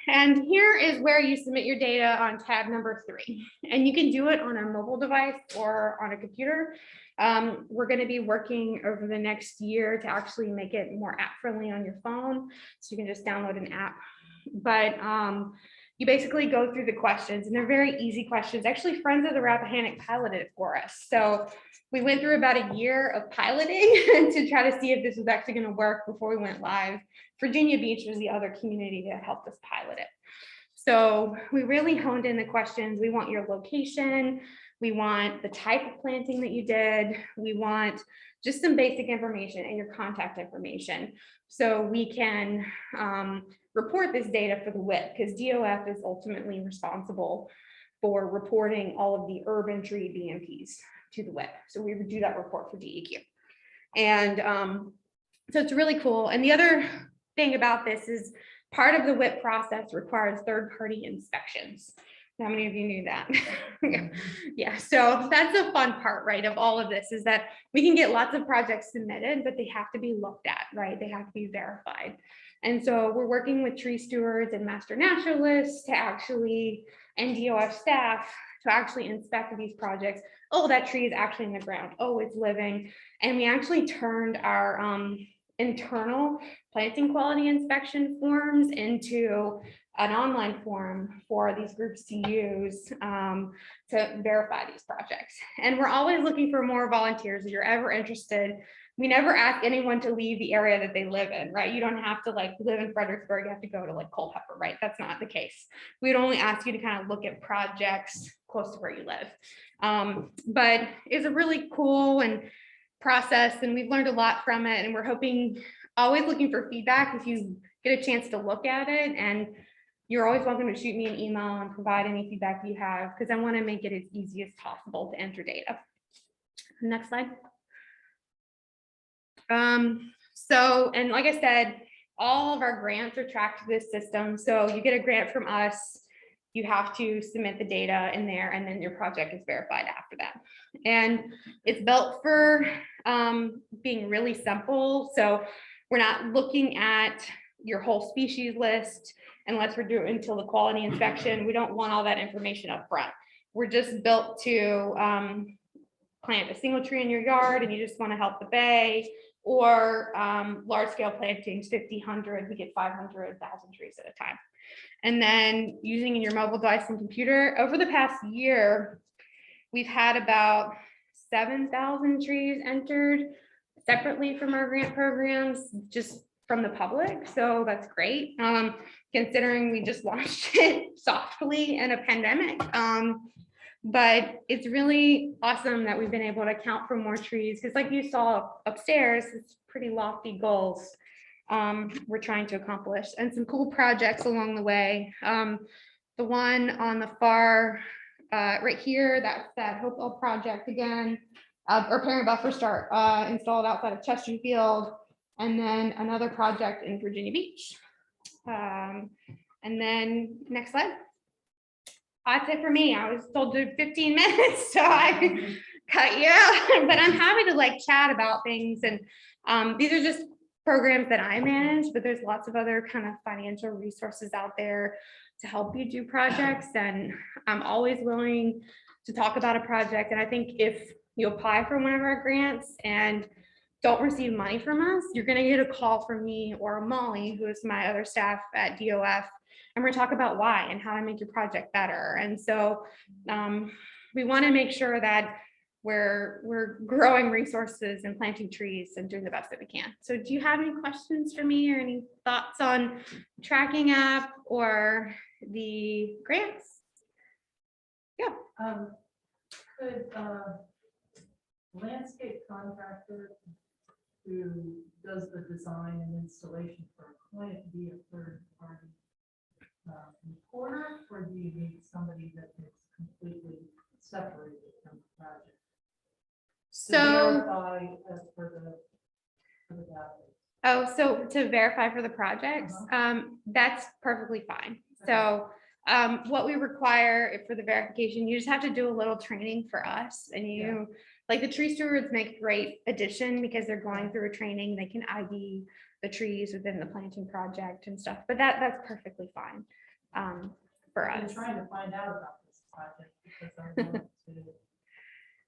And here is where you submit your data on tab number 3. And you can do it on a mobile device or on a computer. We're going to be working over the next year to actually make it more app friendly on your phone. So you can just download an app. But you basically go through the questions, and they're very easy questions. Actually, Friends of the Rappahannock piloted it for us. So we went through about a year of piloting to try to see if this was actually going to work before we went live. Virginia Beach was the other community that helped us pilot it. So we really honed in the questions. We want your location. We want the type of planting that you did. We want just some basic information and your contact information. So we can report this data for the WIP, because DOF is ultimately responsible for reporting all of the urban tree BMPs to the WIP. So we would do that report for DEQ. And so it's really cool. And the other thing about this is part of the WIP process requires third-party inspections. How many of you knew that? Yeah, so that's the fun part, right, of all of this, is that we can get lots of projects submitted, but they have to be looked at, right? They have to be verified. And so we're working with tree stewards and master naturalists to actually, and DOF staff to actually inspect these projects. Oh, that tree is actually in the ground. Oh, it's living. And we actually turned our internal planting quality inspection forms into an online form for these groups to use to verify these projects. And we're always looking for more volunteers. If you're ever interested, we never ask anyone to leave the area that they live in, right? You don't have to like live in Fredericksburg, you have to go to like Culpeper, right? That's not the case. We'd only ask you to kind of look at projects close to where you live. But it's a really cool and process, and we've learned a lot from it, and we're hoping, always looking for feedback if you get a chance to look at it. And you're always welcome to shoot me an email and provide any feedback you have, because I want to make it as easy as possible to enter data. Next slide. So, and like I said, all of our grants are tracked to this system. So you get a grant from us, you have to submit the data in there, and then your project is verified after that. And it's built for being really simple. So we're not looking at your whole species list unless we're doing until the quality inspection. We don't want all that information up front. We're just built to plant a single tree in your yard and you just want to help the bay, or large scale plantings, 50, 100, we get 500,000 trees at a time. And then using in your mobile device and computer, over the past year, we've had about 7,000 trees entered separately from our grant programs, just from the public. So that's great, considering we just launched it softly in a pandemic. But it's really awesome that we've been able to count for more trees, because like you saw upstairs, it's pretty lofty goals we're trying to accomplish, and some cool projects along the way. The one on the far right here, that's that Hopewell project again, or parent buffer start installed outside of Chesterfield, and then another project in Virginia Beach. And then next slide. That's it for me. I was told to do 15 minutes, so I cut you out, but I'm happy to like chat about things. And these are just programs that I manage, but there's lots of other kind of financial resources out there to help you do projects. And I'm always willing to talk about a project. And I think if you apply for one of our grants and don't receive money from us, you're going to get a call from me or Molly, who is my other staff at DOF, and we're going to talk about why and how to make your project better. And so we want to make sure that we're growing resources and planting trees and doing the best that we can. So do you have any questions for me or any thoughts on tracking app or the grants? Yeah. Could landscape contractor who does the design and installation for a client be a third party reporter, or do you need somebody that is completely separated from the project? So verify for the database. Oh, so to verify for the projects, that's perfectly fine. So what we require for the verification, you just have to do a little training for us, and you like the tree stewards make great addition because they're going through a training. They can ID the trees within the planting project and stuff, but that's perfectly fine for us. I'm trying to find out about this project because I want to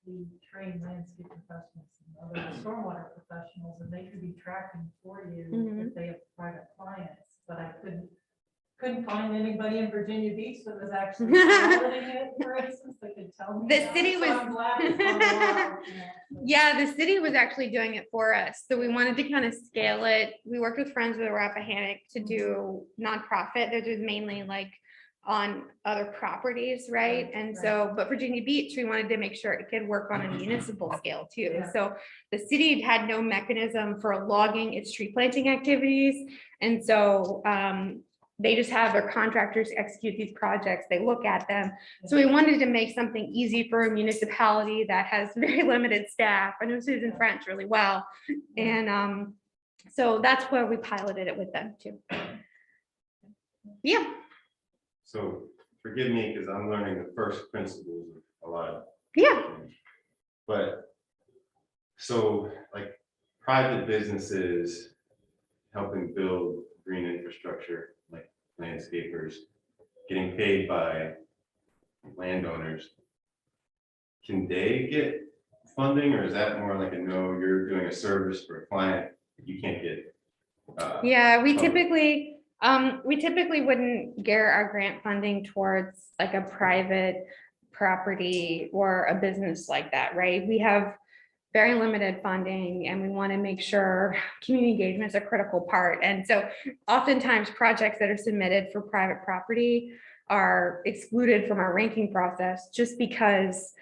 be trained landscape professionals and other stormwater professionals, and they could be tracking for you if they have private clients, but I couldn't find anybody in Virginia Beach that was actually piloting it, for instance, that could tell me. The city was, I'm glad it's on the wall, yeah, the city was actually doing it for us. So we wanted to kind of scale it. We worked with Friends with Rappahannock to do nonprofit. They're doing mainly like on other properties, right? And so, but Virginia Beach, we wanted to make sure it could work on a municipal scale too. Yeah. So the city had no mechanism for logging its tree planting activities. And so they just have their contractors execute these projects, they look at them. So we wanted to make something easy for a municipality that has very limited staff. I know Susan French really well. And so that's where we piloted it with them too. Yeah. So forgive me, because I'm learning the first principles of a lot of Yeah. things. But so like private businesses helping build green infrastructure, like landscapers, getting paid by landowners, can they get funding, or is that more like a no, you're doing a service for a client, you can't get? Yeah, we funding? typically wouldn't gear our grant funding towards like a private property or a business like that, right? We have very limited funding and we want to make sure community engagement is a critical part. And so oftentimes projects that are submitted for private property are excluded from our ranking process just because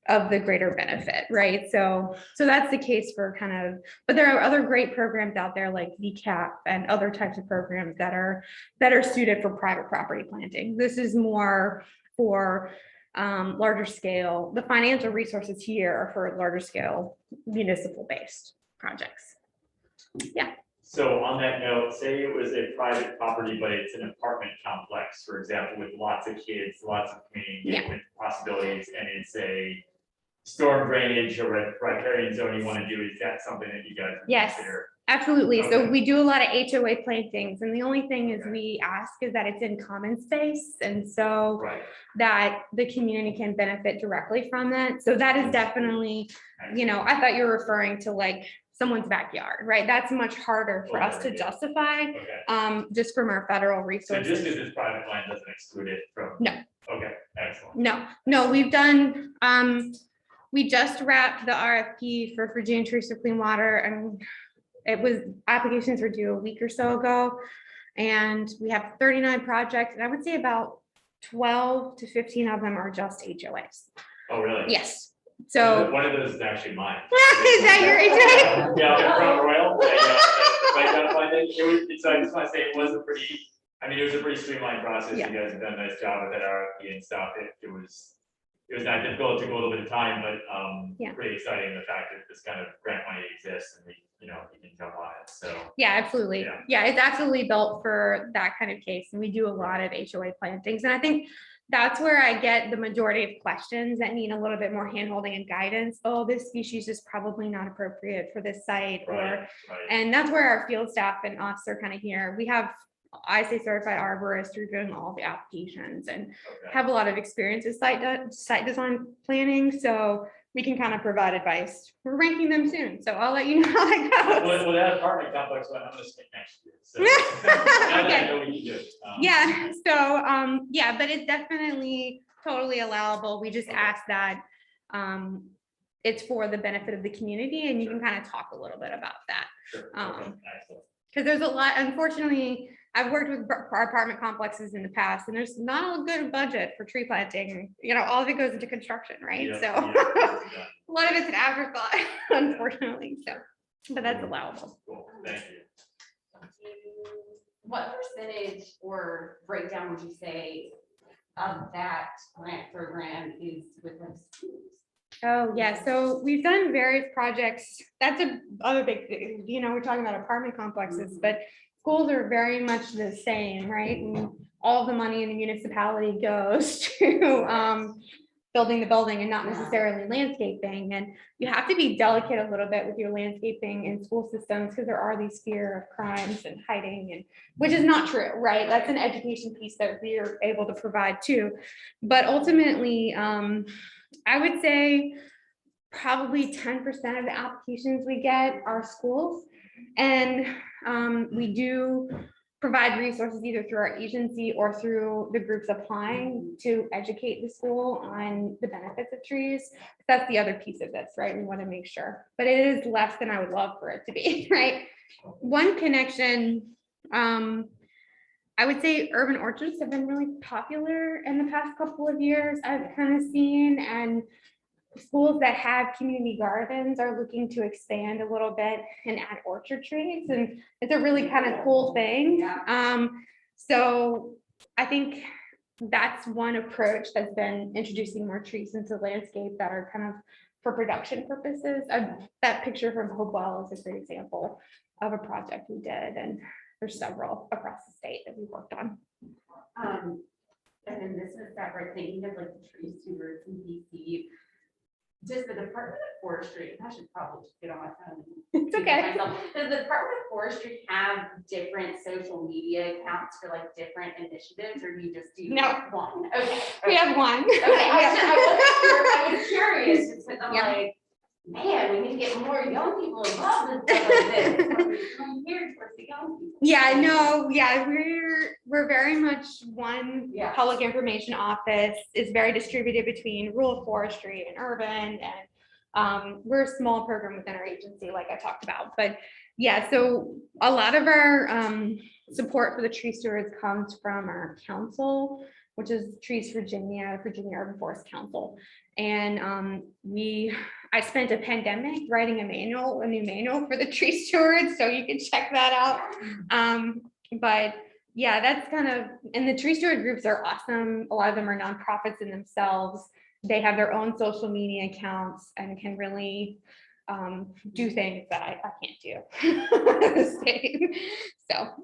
of the greater benefit, right? So that's the case for kind of, but there are other great programs out there like VCAP and other types of programs that are suited for private property planting. This is more for larger scale. The financial resources here are for larger scale municipal based projects. Yeah. So on that note, say it was a private property, but it's an apartment complex, for example, with lots of kids, lots of community engagement possibilities, and it's a storm drainage or riparian zone you want to do, is that something that you guys would Yes. consider? Absolutely. Okay. So we do a lot of HOA plantings, and the only thing is we ask is that it's in common space, and so Right. that the community can benefit directly from that. So that is definitely, you know, I thought you were referring to like someone's backyard, right? That's much harder for us to justify, Okay. just from our federal So resources. just because it's private land doesn't exclude it from? No. Okay, excellent. No, we've done, we just wrapped the RFP for Virginia Trees for Clean Water, and it was, applications were due a week or so ago. And we have 39 projects, and I would say about 12 to 15 of them are just HOAs. Oh, really? Yes. So One of those is actually mine. is that your HOA? Yeah, I'm from Royal. So I just want to say it was a pretty, I mean, it was a pretty streamlined process. Yeah. You guys have done a nice job with that RFP and stuff. It was not difficult. It took a little bit of time, but Yeah. pretty exciting the fact that this kind of grant money exists and we, you can jump on it. So Yeah, absolutely. Yeah. Yeah, it's absolutely built for that kind of case. And we do a lot of HOA plantings. And I think that's where I get the majority of questions that need a little bit more handholding and guidance. Oh, this species is probably not appropriate for this site, right. and that's where our field staff and us are kind of here. We have ISA certified arborists reviewing all the applications and Okay. have a lot of experience with site design planning. So we can kind of provide advice. We're ranking them soon, so I'll let you know how that goes. Well, that apartment complex one, I'm gonna stick next year. So now that I know we can do it. Yeah, so, yeah, but it's definitely totally allowable. We just Okay. ask that it's for the benefit of the community, and you can kind of talk a little bit about that. Sure. Okay, excellent. Because there's a lot, unfortunately, I've worked with apartment complexes in the past, and there's not a good budget for tree planting. You know, all of it goes into construction, right? Yeah, So yeah. a lot of it's an afterthought, unfortunately, so, but that's allowable. Cool, thank you. What percentage or breakdown would you say of that grant program is within schools? Oh, yeah, so we've done various projects. That's a other big thing, you know, we're talking about apartment complexes, but schools are very much the same, right? And all the money in the municipality goes to building the building and not necessarily landscaping. And you have to be delicate a little bit with your landscaping in school systems because there are these fear of crimes and hiding, and which is not true, right? That's an education piece that we are able to provide too. But ultimately, I would say probably 10% of the applications we get are schools. And we do provide resources either through our agency or through the groups applying to educate the school on the benefits of trees. That's the other piece of this, right? We want to make sure, but it is less than I would love for it to be, right? One connection I would say urban orchards have been really popular in the past couple of years, I've kind of seen, and schools that have community gardens are looking to expand a little bit and add orchard trees, and it's a really kind of cool thing. So I think that's one approach that's been introducing more trees into the landscape that are kind of for production purposes. That picture from Hopewell is a great example of a project we did, and there's several across the state that we worked on. And then this is that we're thinking of like the tree stewards in DC. Does the Department of Forestry, I should probably just get on my phone. It's okay. Does the Department of Forestry have different social media accounts for like different initiatives, or do you just do No. one? Okay. We have one. Okay, I was curious, just because I'm Yeah. like, man, we need to get more young people involved in stuff like this. I'm here towards the young people. Yeah, no, yeah, we're very much one Yeah. public information office, is very distributed between rural forestry and urban, and we're a small program within our agency, like I talked about. But yeah, so a lot of our support for the tree stewards comes from our council, which is Trees Virginia Urban Forest Council. And I spent a pandemic writing a new manual for the tree stewards, so you can check that out. But yeah, that's kind of, and the tree steward groups are awesome. A lot of them are nonprofits in themselves. They have their own social media accounts and can really do things that I can't do. So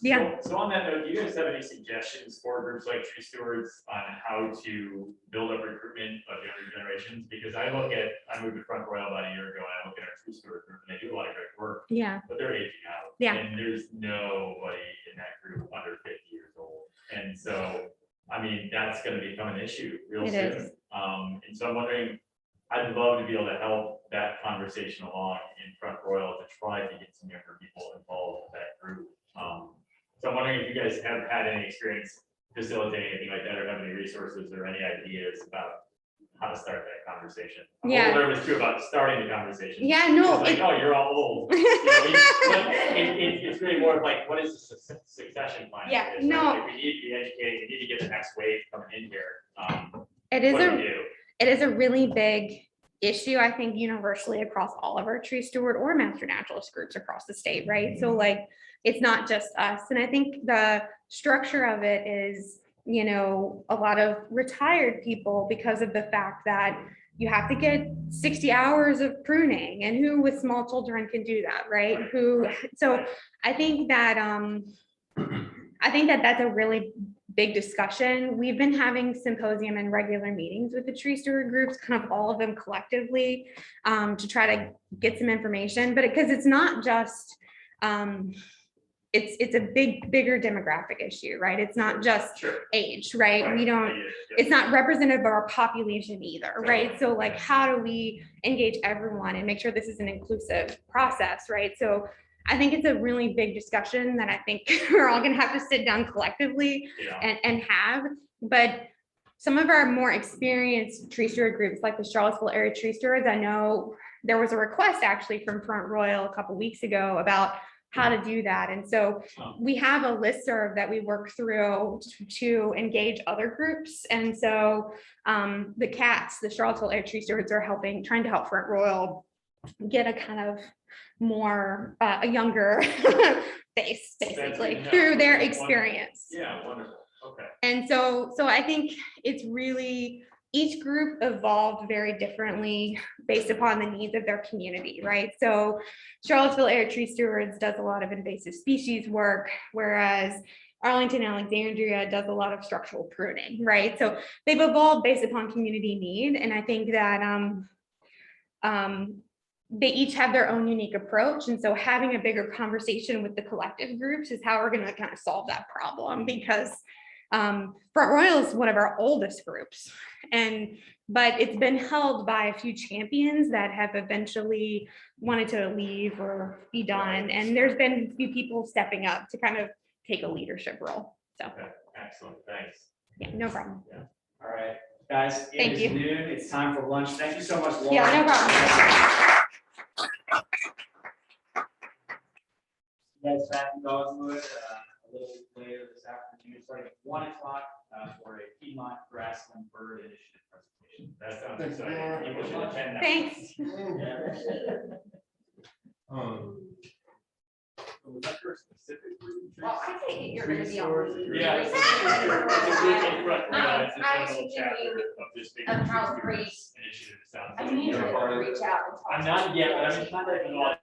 yeah. So on that note, do you guys have any suggestions for groups like tree stewards on how to build up recruitment of younger generations? Because I moved to Front Royal about a year ago, and I look at our tree steward group, and they do a lot of great work. Yeah. But they're aging out. Yeah. And there's nobody in that group under 50 years old. And so, I mean, that's going to become an issue real It soon. is. And so I'm wondering, I'd love to be able to help that conversation along in Front Royal to try to get some younger people involved with that group. So I'm wondering if you guys have had any experience facilitating anything like that, or have any resources or any ideas about how to start that conversation. I'm a little nervous too about starting the conversation. Yeah, no. It's like, oh, you're all old. You know, it's really more of like, what is the succession plan? Yeah, It's no. like, we need to be educated, we need to get the next wave coming in here. It is a really big issue, I think, universally across all of our tree steward or master naturalist groups across the state, right? So like, it's not just us. And I think the structure of it is, a lot of retired people, because of the fact that you have to get 60 hours of pruning, and who with small children can do that, right? So I think that that's a really big discussion. We've been having symposium and regular meetings with the tree steward groups, kind of all of them collectively, to try to get some information, but because it's not just, it's a bigger demographic issue, right? It's not just age, right? It's not representative of our population either, right? So like, how do we engage everyone and make sure this is an inclusive process, right? So I think it's a really big discussion that I think we're all gonna have to sit down collectively and have. But some of our more experienced tree steward groups, like the Charlottesville area tree stewards, I know there was a request actually from Front Royal a couple weeks ago about how to do that. And so we have a listserv that we work through to engage other groups. And so the Charlottesville area tree stewards are trying to help Front Royal get a kind of more, a younger base, basically, through their experience. Yeah, wonderful. Okay. And so I think it's really, each group evolved very differently based upon the needs of their community, right? So Charlottesville area tree stewards does a lot of invasive species work, whereas Arlington Alexandria does a lot of structural pruning, right? So they've evolved based upon community need. And I think that they each have their own unique approach. And so having a bigger conversation with the collective groups is how we're going to kind of solve that problem, because Front Royal is one of our oldest groups, but it's been held by a few champions that have eventually wanted to leave or be done. And there's been a few people stepping up to kind of take a leadership role. So excellent, thanks. Yeah, no problem. All right, guys, Thank it is you. noon, it's time for lunch. Thank you so much, Laura. Yeah, no problem. You guys back in Dogwood, little later this afternoon, starting at 1 o'clock, for a Piedmont Grassland Bird Initiative presentation. That sounds exciting. People should attend that. Thanks. Was that for a specific group? Well, I think you're gonna be on. Yeah. It's a group in front, it's just I one little actually chapter think of this big. of how great- Initiative, it sounds. I like. need to reach out and talk. I'm not yet, but I'm in contact with a lot of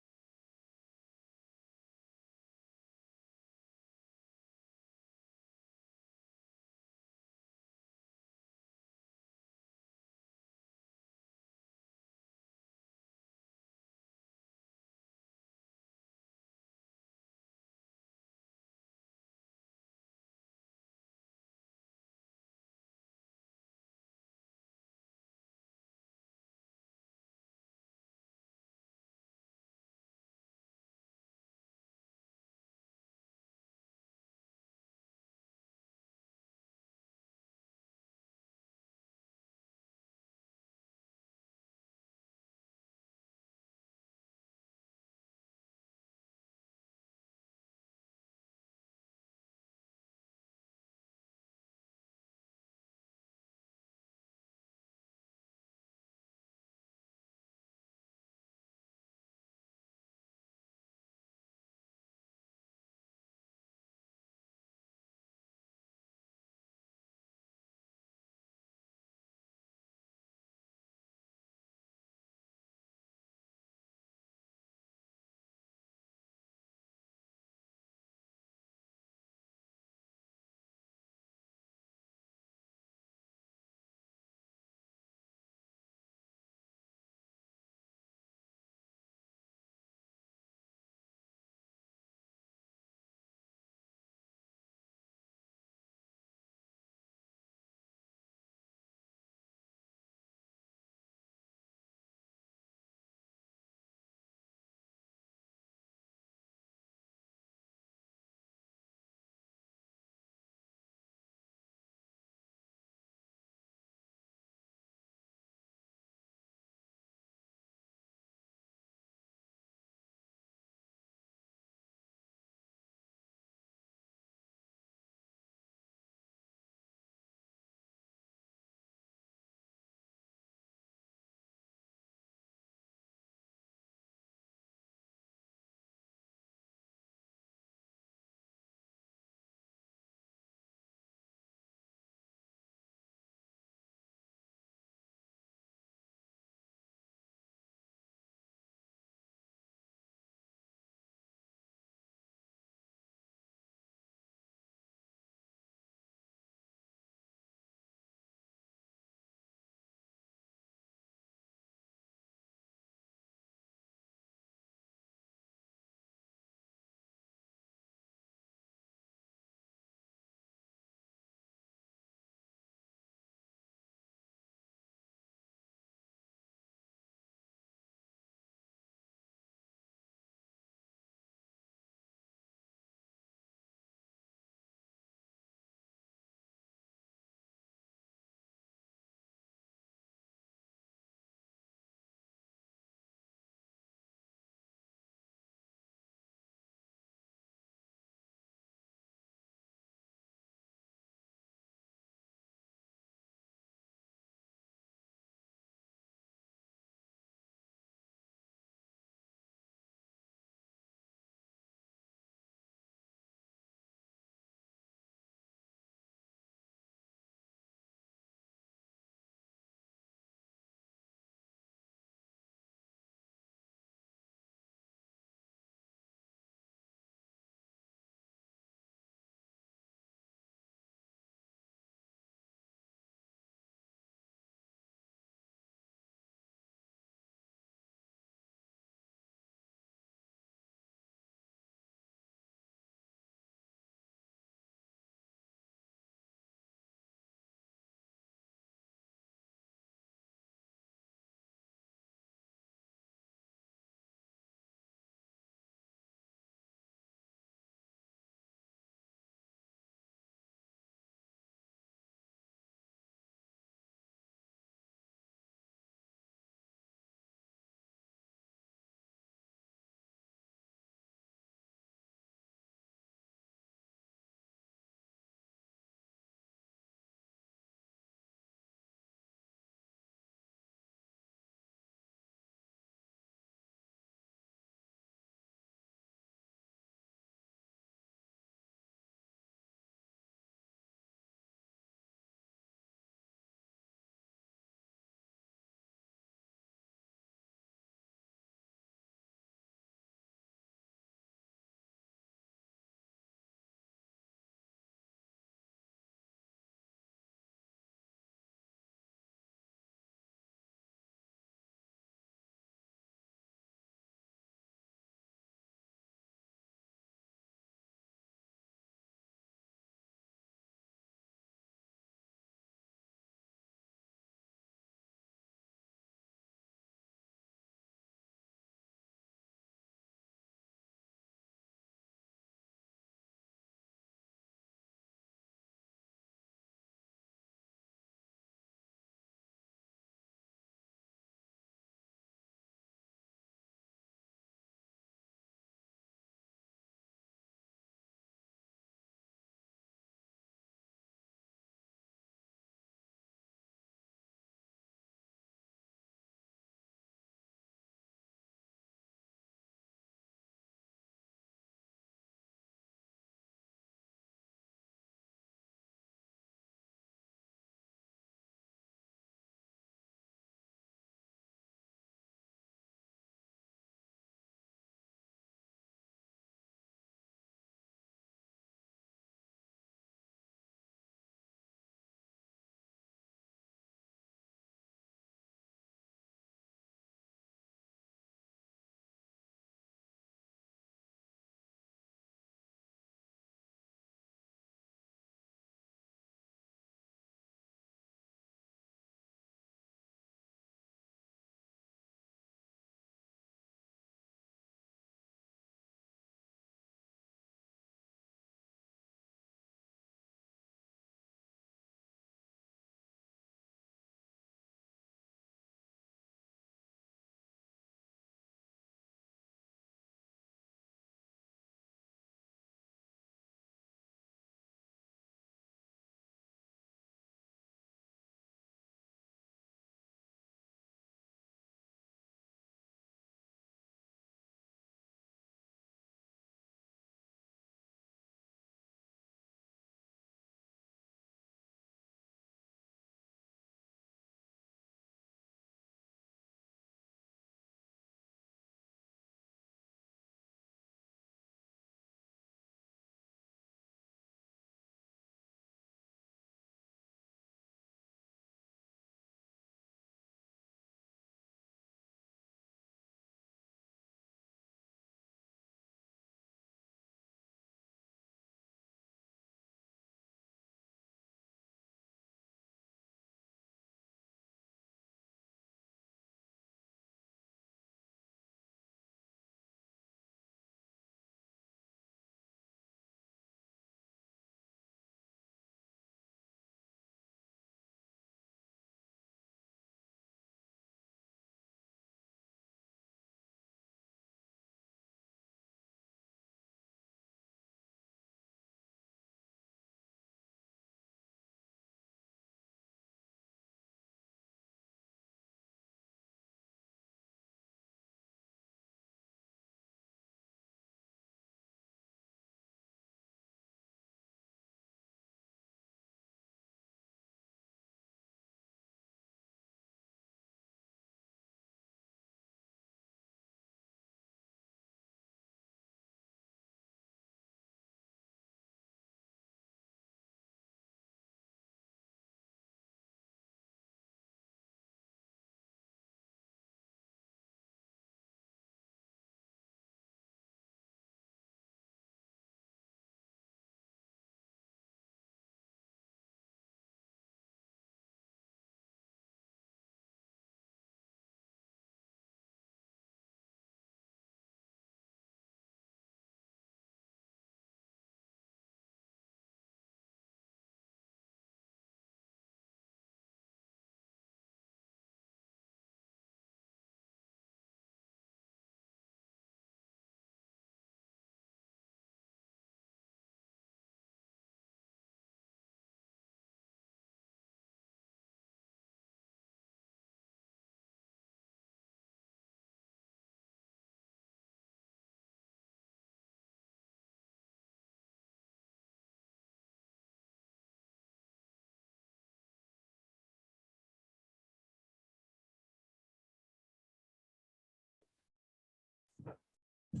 Hey,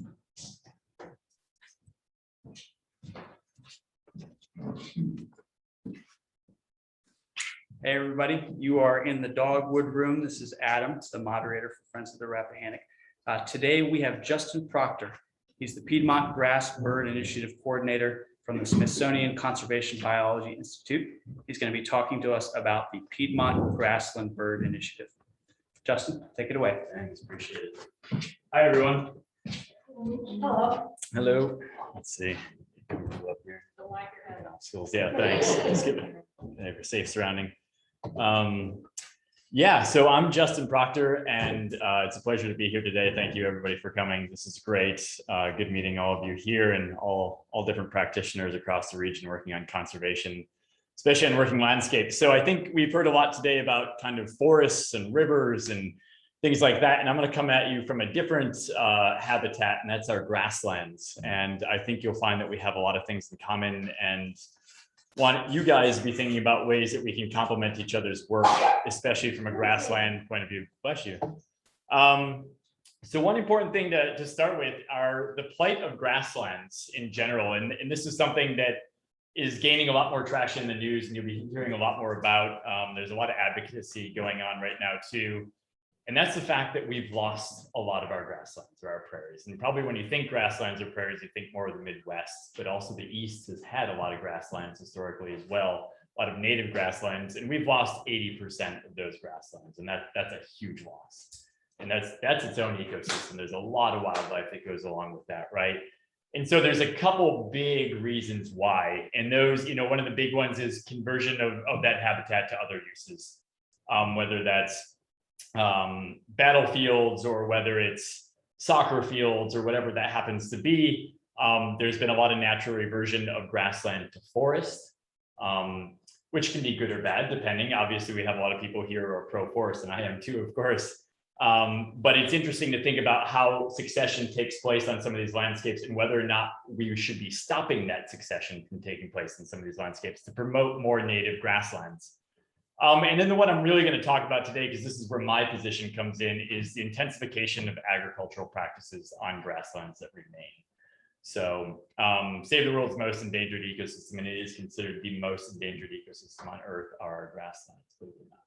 everybody, you are in the Dogwood Room. This is Adam, the moderator for Friends of the Rappahannock. Today we have Justin Proctor. He's the Piedmont Grass Bird Initiative Coordinator from the Smithsonian Conservation Biology Institute. He's going to be talking to us about the Piedmont Grassland Bird Initiative. Justin, take it away. Thanks, appreciate it. Hi, everyone. Hello. Hello. Let's see. Up here. Yeah, thanks. Let's get a safe surrounding. Yeah, so I'm Justin Proctor, and it's a pleasure to be here today. Thank you, everybody, for coming. This is great. Good meeting all of you here and all different practitioners across the region working on conservation, especially on working landscapes. So I think we've heard a lot today about kind of forests and rivers and things like that. And I'm going to come at you from a different habitat, and that's our grasslands. And I think you'll find that we have a lot of things in common, and want you guys to be thinking about ways that we can complement each other's work, especially from a grassland point of view. Bless you. So one important thing to start with are the plight of grasslands in general. And this is something that is gaining a lot more traction in the news, and you'll be hearing a lot more about. There's a lot of advocacy going on right now too. And that's the fact that we've lost a lot of our grasslands or our prairies. And probably when you think grasslands or prairies, you think more of the Midwest, but also the East has had a lot of grasslands historically as well, a lot of native grasslands, and we've lost 80% of those grasslands. And that's a huge loss. And that's its own ecosystem. There's a lot of wildlife that goes along with that, right? And so there's a couple big reasons why. And those, one of the big ones is conversion of that habitat to other uses, whether that's battlefields or whether it's soccer fields or whatever that happens to be. There's been a lot of natural reversion of grassland to forest, which can be good or bad, depending. Obviously, we have a lot of people here who are pro-forest, and I am too, of course. But it's interesting to think about how succession takes place on some of these landscapes and whether or not we should be stopping that succession from taking place in some of these landscapes to promote more native grasslands. And then the one I'm really going to talk about today, because this is where my position comes in, is the intensification of agricultural practices on grasslands that remain. So Save the World's Most Endangered Ecosystem, and it is considered the most endangered ecosystem on Earth, are our grasslands, believe it or not.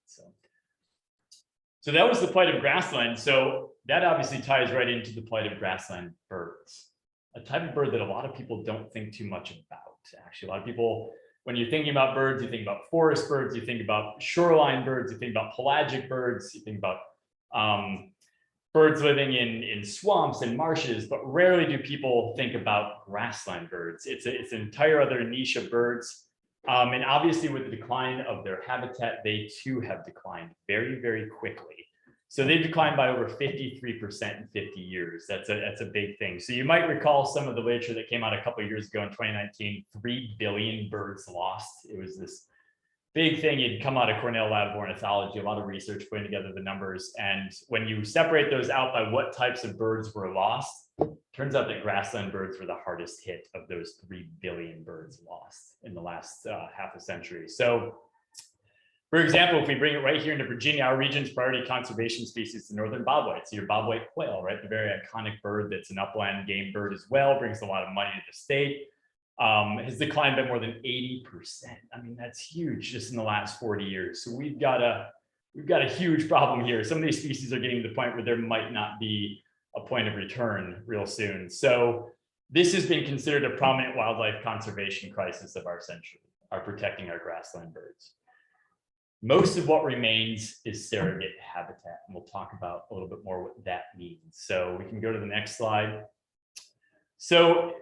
So that was the plight of grassland. So that obviously ties right into the plight of grassland birds, a type of bird that a lot of people don't think too much about. Actually, a lot of people, when you're thinking about birds, you think about forest birds, you think about shoreline birds, you think about pelagic birds, you think about birds living in swamps and marshes, but rarely do people think about grassland birds. It's an entire other niche of birds. And obviously with the decline of their habitat, they too have declined very, very quickly. So they've declined by over 53% in 50 years. That's a big thing. So you might recall some of the literature that came out a couple of years ago in 2019, 3 billion birds lost. It was this big thing. It'd come out of Cornell Lab of Ornithology, a lot of research putting together the numbers. And when you separate those out by what types of birds were lost, turns out that grassland birds were the hardest hit of those 3 billion birds lost in the last half a century. So for example, if we bring it right here into Virginia, our region's priority conservation species is the northern bobwhite. So your bobwhite quail, right? The very iconic bird that's an upland game bird as well, brings a lot of money to the state, has declined by more than 80%. I mean, that's huge just in the last 40 years. So we've got a huge problem here. Some of these species are getting to the point where there might not be a point of return real soon. So this has been considered a prominent wildlife conservation crisis of our century, protecting our grassland birds. Most of what remains is surrogate habitat, and we'll talk about a little bit more what that means. So we can go to the next slide. So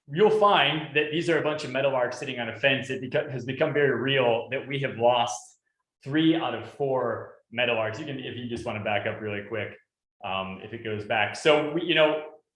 you'll find that these are a bunch of meadowlarks sitting on a fence. It has become very real that we have lost 3 out of 4 meadowlarks. You can, if you just want to back up really quick, if it goes back. So we,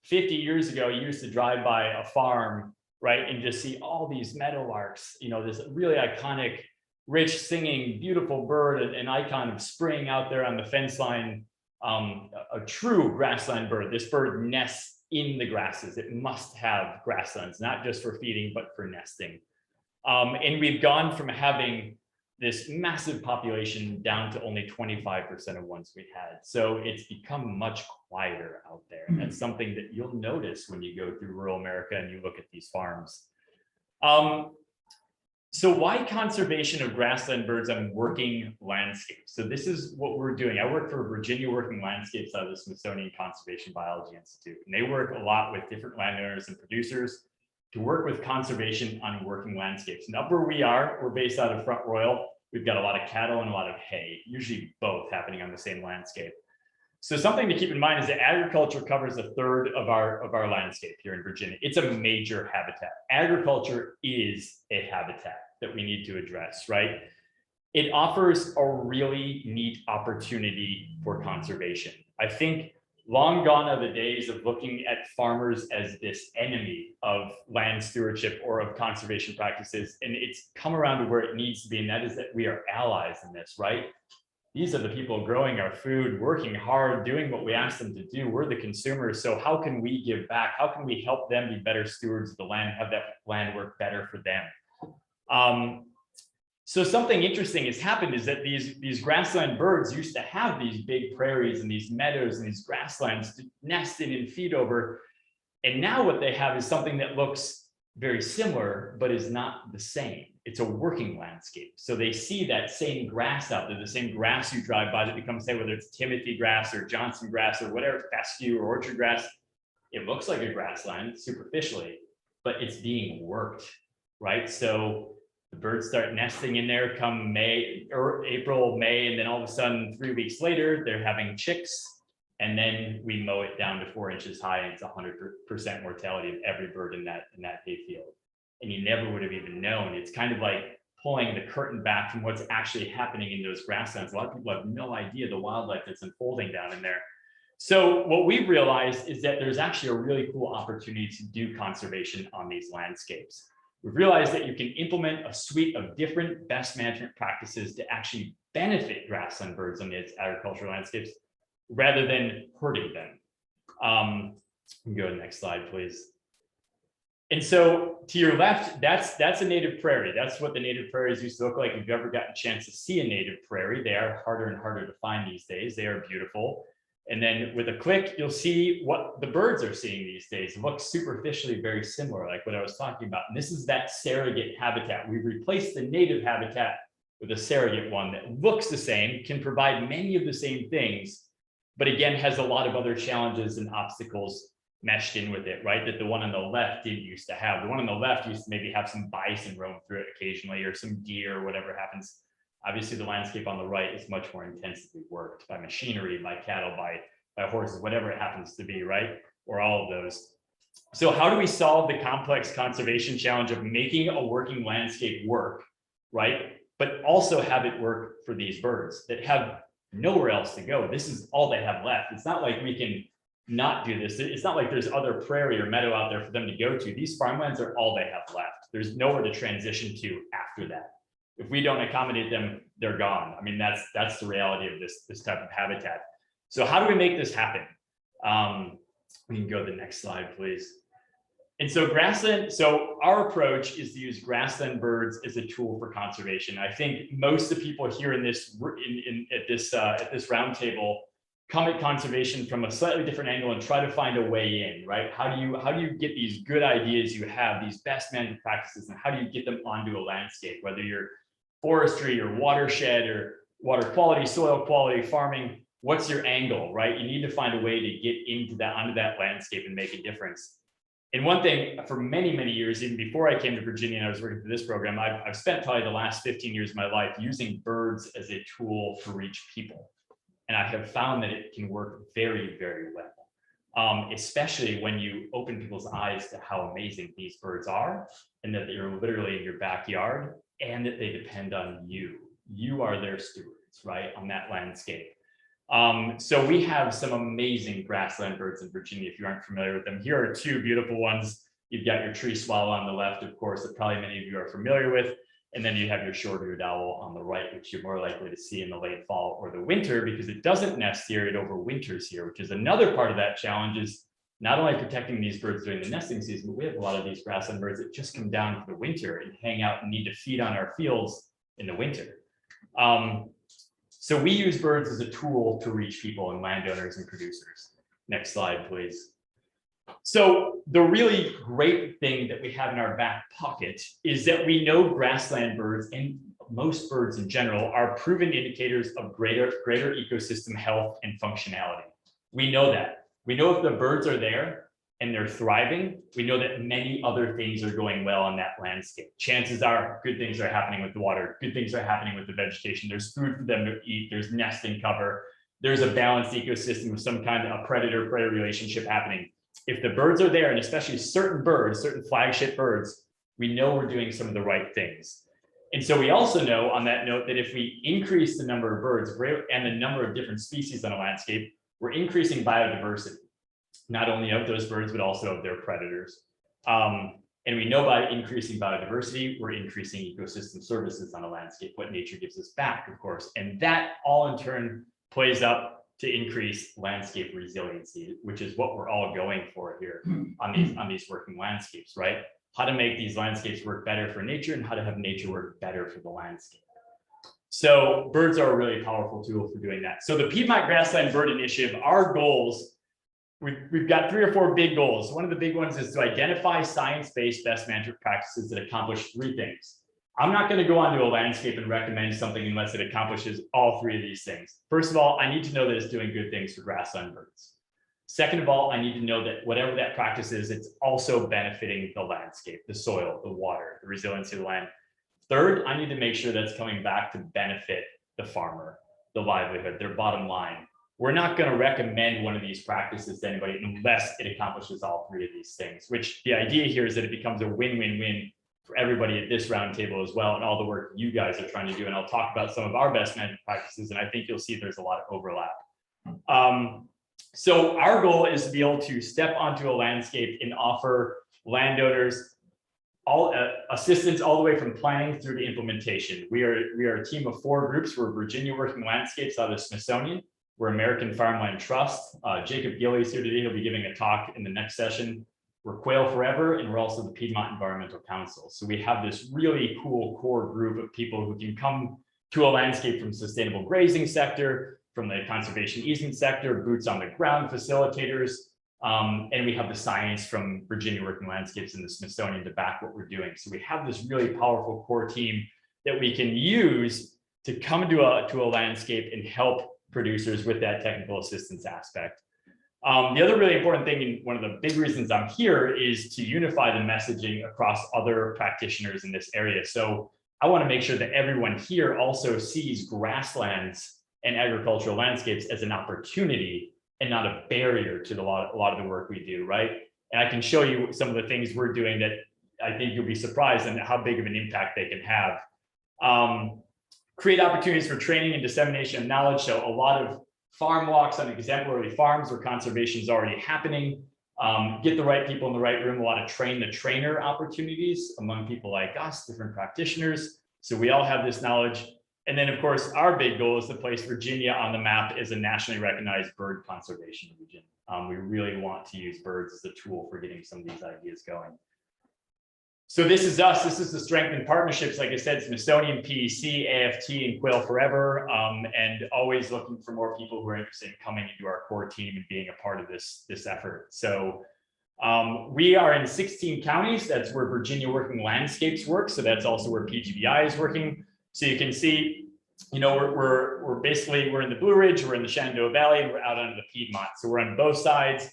50 years ago, you used to drive by a farm, right, and just see all these meadowlarks. This really iconic, rich singing, beautiful bird, an icon of spring out there on the fence line, a true grassland bird. This bird nests in the grasses. It must have grasslands, not just for feeding, but for nesting. And we've gone from having this massive population down to only 25% of ones we had. So it's become much quieter out there. And that's something that you'll notice when you go through rural America and you look at these farms. So why conservation of grassland birds on working landscapes? So this is what we're doing. I work for Virginia Working Landscapes out of the Smithsonian Conservation Biology Institute. And they work a lot with different landowners and producers to work with conservation on working landscapes. And up where we are, we're based out of Front Royal. We've got a lot of cattle and a lot of hay, usually both happening on the same landscape. So something to keep in mind is that agriculture covers a third of our landscape here in Virginia. It's a major habitat. Agriculture is a habitat that we need to address, right? It offers a really neat opportunity for conservation. I think long gone are the days of looking at farmers as this enemy of land stewardship or of conservation practices. And it's come around to where it needs to be, and that is that we are allies in this, right? These are the people growing our food, working hard, doing what we ask them to do. We're the consumers. So how can we give back? How can we help them be better stewards of the land, have that land work better for them? So something interesting has happened is that these grassland birds used to have these big prairies and these meadows and these grasslands to nest in and feed over. And now what they have is something that looks very similar, but is not the same. It's a working landscape. So they see that same grass out there, the same grass you drive by that becomes, say, whether it's Timothy grass or Johnson grass or whatever, fescue or orchard grass, it looks like a grassland superficially, but it's being worked, right? So the birds start nesting in there come May or April, May, and then all of a sudden 3 weeks later, they're having chicks. And then we mow it down to 4 inches high, and it's 100% mortality of every bird in that hayfield. And you never would have even known. It's kind of like pulling the curtain back from what's actually happening in those grasslands. A lot of people have no idea the wildlife that's unfolding down in there. So what we've realized is that there's actually a really cool opportunity to do conservation on these landscapes. We've realized that you can implement a suite of different best management practices to actually benefit grassland birds on these agricultural landscapes rather than hurting them. We can go to the next slide, please. And so to your left, that's a native prairie. That's what the native prairies used to look like. If you've ever gotten a chance to see a native prairie, they are harder and harder to find these days. They are beautiful. And then with a click, you'll see what the birds are seeing these days. It looks superficially very similar, like what I was talking about. And this is that surrogate habitat. We've replaced the native habitat with a surrogate one that looks the same, can provide many of the same things, but again, has a lot of other challenges and obstacles meshed in with it, right? That the one on the left didn't used to have. The one on the left used to maybe have some bison roam through it occasionally, or some deer or whatever happens. Obviously, the landscape on the right is much more intensively worked by machinery, by cattle, by horses, whatever it happens to be, right? Or all of those. So how do we solve the complex conservation challenge of making a working landscape work, right? But also have it work for these birds that have nowhere else to go. This is all they have left. It's not like we can not do this. It's not like there's other prairie or meadow out there for them to go to. These farmlands are all they have left. There's nowhere to transition to after that. If we don't accommodate them, they're gone. I mean, that's the reality of this type of habitat. So how do we make this happen? We can go to the next slide, please. And so our approach is to use grassland birds as a tool for conservation. I think most of the people here at this roundtable come at conservation from a slightly different angle and try to find a way in, right? How do you get these good ideas you have, these best management practices, and how do you get them onto a landscape, whether you're forestry or watershed or water quality, soil quality, farming? What's your angle, right? You need to find a way to get onto that landscape and make a difference. And one thing, for many, many years, even before I came to Virginia and I was working for this program, I've spent probably the last 15 years of my life using birds as a tool to reach people. And I have found that it can work very, very well, especially when you open people's eyes to how amazing these birds are, and that they're literally in your backyard, and that they depend on you. You are their stewards, right, on that landscape. So we have some amazing grassland birds in Virginia, if you aren't familiar with them. Here are two beautiful ones. You've got your tree swallow on the left, of course, that probably many of you are familiar with. And then you have your short-eared owl on the right, which you're more likely to see in the late fall or the winter, because it doesn't nest here, it overwinters here, which is another part of that challenge, is not only protecting these birds during the nesting season, but we have a lot of these grassland birds that just come down for the winter and hang out and need to feed on our fields in the winter. So we use birds as a tool to reach people and landowners and producers. Next slide, please. So the really great thing that we have in our back pocket is that we know grassland birds and most birds in general are proven indicators of greater ecosystem health and functionality. We know that. We know if the birds are there and they're thriving, we know that many other things are going well on that landscape. Chances are good things are happening with the water, good things are happening with the vegetation, there's food for them to eat, there's nesting cover, there's a balanced ecosystem with some kind of a predator-prey relationship happening. If the birds are there, and especially certain birds, certain flagship birds, we know we're doing some of the right things. And so we also know on that note that if we increase the number of birds and the number of different species on a landscape, we're increasing biodiversity, not only of those birds, but also of their predators. And we know by increasing biodiversity, we're increasing ecosystem services on a landscape, what nature gives us back, of course. And that all in turn plays up to increase landscape resiliency, which is what we're all going for here on these working landscapes, right? How to make these landscapes work better for nature and how to have nature work better for the landscape. So birds are a really powerful tool for doing that. So the Piedmont Grassland Bird Initiative, our goals, we've got 3 or 4 big goals. One of the big ones is to identify science-based best management practices that accomplish 3 things. I'm not going to go onto a landscape and recommend something unless it accomplishes all 3 of these things. First of all, I need to know that it's doing good things for grassland birds. Second of all, I need to know that whatever that practice is, it's also benefiting the landscape, the soil, the water, the resiliency of the land. Third, I need to make sure that's coming back to benefit the farmer, the livelihood, their bottom line. We're not going to recommend one of these practices to anybody unless it accomplishes all 3 of these things, which the idea here is that it becomes a win-win-win for everybody at this roundtable as well, and all the work you guys are trying to do. And I'll talk about some of our best management practices, and I think you'll see there's a lot of overlap. So our goal is to be able to step onto a landscape and offer landowners all assistance all the way from planning through to implementation. We are a team of 4 groups. We're Virginia Working Landscapes out of the Smithsonian. We're American Farmland Trust. Jacob Gillies here today. He'll be giving a talk in the next session. We're Quail Forever, and we're also the Piedmont Environmental Council. So we have this really cool core group of people who can come to a landscape from sustainable grazing sector, from the conservation easement sector, boots on the ground facilitators, and we have the science from Virginia Working Landscapes and the Smithsonian to back what we're doing. So we have this really powerful core team that we can use to come to a landscape and help producers with that technical assistance aspect. The other really important thing, and one of the big reasons I'm here, is to unify the messaging across other practitioners in this area. So I want to make sure that everyone here also sees grasslands and agricultural landscapes as an opportunity and not a barrier to a lot of the work we do, right? And I can show you some of the things we're doing that I think you'll be surprised at how big of an impact they can have. Create opportunities for training and dissemination of knowledge. So a lot of farm walks on exemplary farms where conservation is already happening. Get the right people in the right room, a lot of train the trainer opportunities among people like us, different practitioners. So we all have this knowledge. And then of course, our big goal is to place Virginia on the map as a nationally recognized bird conservation region. We really want to use birds as a tool for getting some of these ideas going. So this is us. This is the strengthened partnerships, like I said, Smithsonian, PEC, AFT, and Quail Forever, and always looking for more people who are interested in coming into our core team and being a part of this effort. So we are in 16 counties. That's where Virginia Working Landscapes work. So that's also where PGBI is working. So you can see, you know, we're basically, we're in the Blue Ridge, we're in the Shenandoah Valley, and we're out onto the Piedmont. So we're on both sides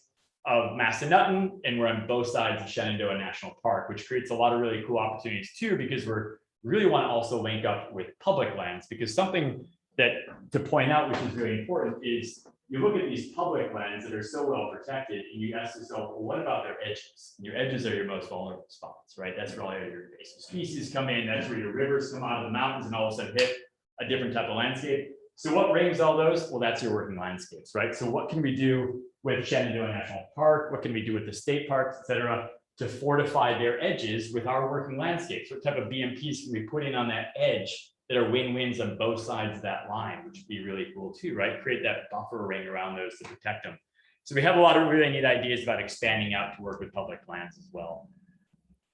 of Massanutten, and we're on both sides of Shenandoah National Park, which creates a lot of really cool opportunities too, because we're really want to also link up with public lands, because something that to point out, which is really important, is you look at these public lands that are so well protected, and you ask yourself, well, what about their edges? And your edges are your most vulnerable spots, right? That's where all your invasive species come in. That's where your rivers come out of the mountains and all of a sudden hit a different type of landscape. So what rings all those? Well, that's your working landscapes, right? So what can we do with Shenandoah National Park? What can we do with the state parks, et cetera, to fortify their edges with our working landscapes? What type of BMPs can we put in on that edge that are win-wins on both sides of that line, which would be really cool too, right? Create that buffer ring around those to protect them. So we have a lot of really neat ideas about expanding out to work with public lands as well.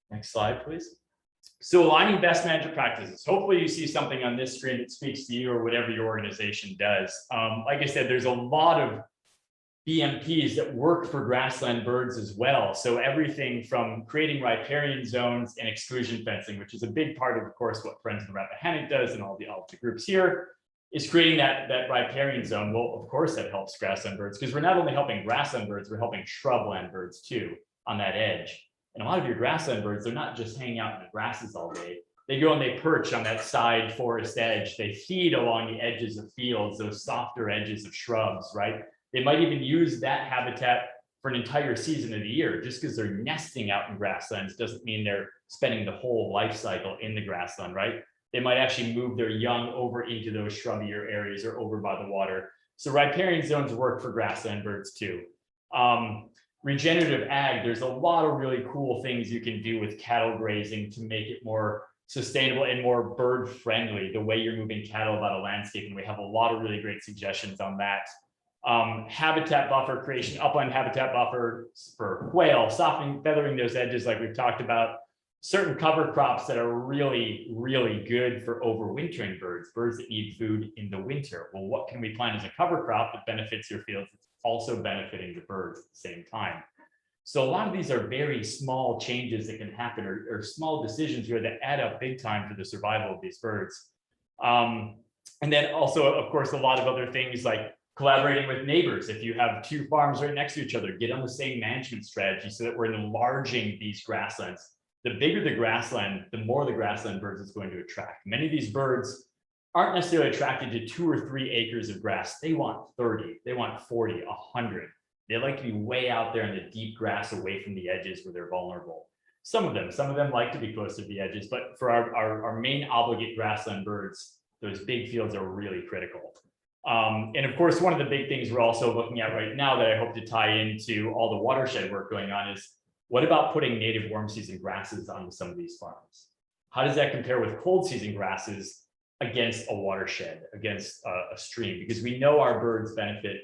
Next slide, please. So aligning best management practices. Hopefully you see something on this screen that speaks to you or whatever your organization does. Like I said, there's a lot of BMPs that work for grassland birds as well. So everything from creating riparian zones and exclusion fencing, which is a big part of course, what Friends of the Rappahannock does and all the groups here, is creating that riparian zone. Well, of course that helps grassland birds because we're not only helping grassland birds, we're helping shrubland birds too on that edge. And a lot of your grassland birds, they're not just hanging out in the grasses all day. They go and they perch on that side forest edge. They feed along the edges of fields, those softer edges of shrubs, right? They might even use that habitat for an entire season of the year. Just because they're nesting out in grasslands doesn't mean they're spending the whole life cycle in the grassland, right? They might actually move their young over into those shrubbier areas or over by the water. So riparian zones work for grassland birds too. Regenerative ag, there's a lot of really cool things you can do with cattle grazing to make it more sustainable and more bird friendly, the way you're moving cattle about a landscape. And we have a lot of really great suggestions on that. Habitat buffer creation, upland habitat buffer for quail, softening, feathering those edges like we've talked about. Certain cover crops that are really, really good for overwintering birds that need food in the winter. Well, what can we plant as a cover crop that benefits your fields? It's also benefiting the birds at the same time. So a lot of these are very small changes that can happen or small decisions here that add up big time for the survival of these birds. And then also, of course, a lot of other things like collaborating with neighbors. If you have two farms right next to each other, get on the same management strategy so that we're enlarging these grasslands. The bigger the grassland, the more the grassland birds is going to attract. Many of these birds aren't necessarily attracted to 2 or 3 acres of grass. They want 30, they want 40, 100. They like to be way out there in the deep grass away from the edges where they're vulnerable. Some of them like to be close to the edges, but for our main obligate grassland birds, those big fields are really critical. And of course, one of the big things we're also looking at right now that I hope to tie into all the watershed work going on is, what about putting native warm season grasses on some of these farms? How does that compare with cold season grasses against a watershed, against a stream? Because we know our birds benefit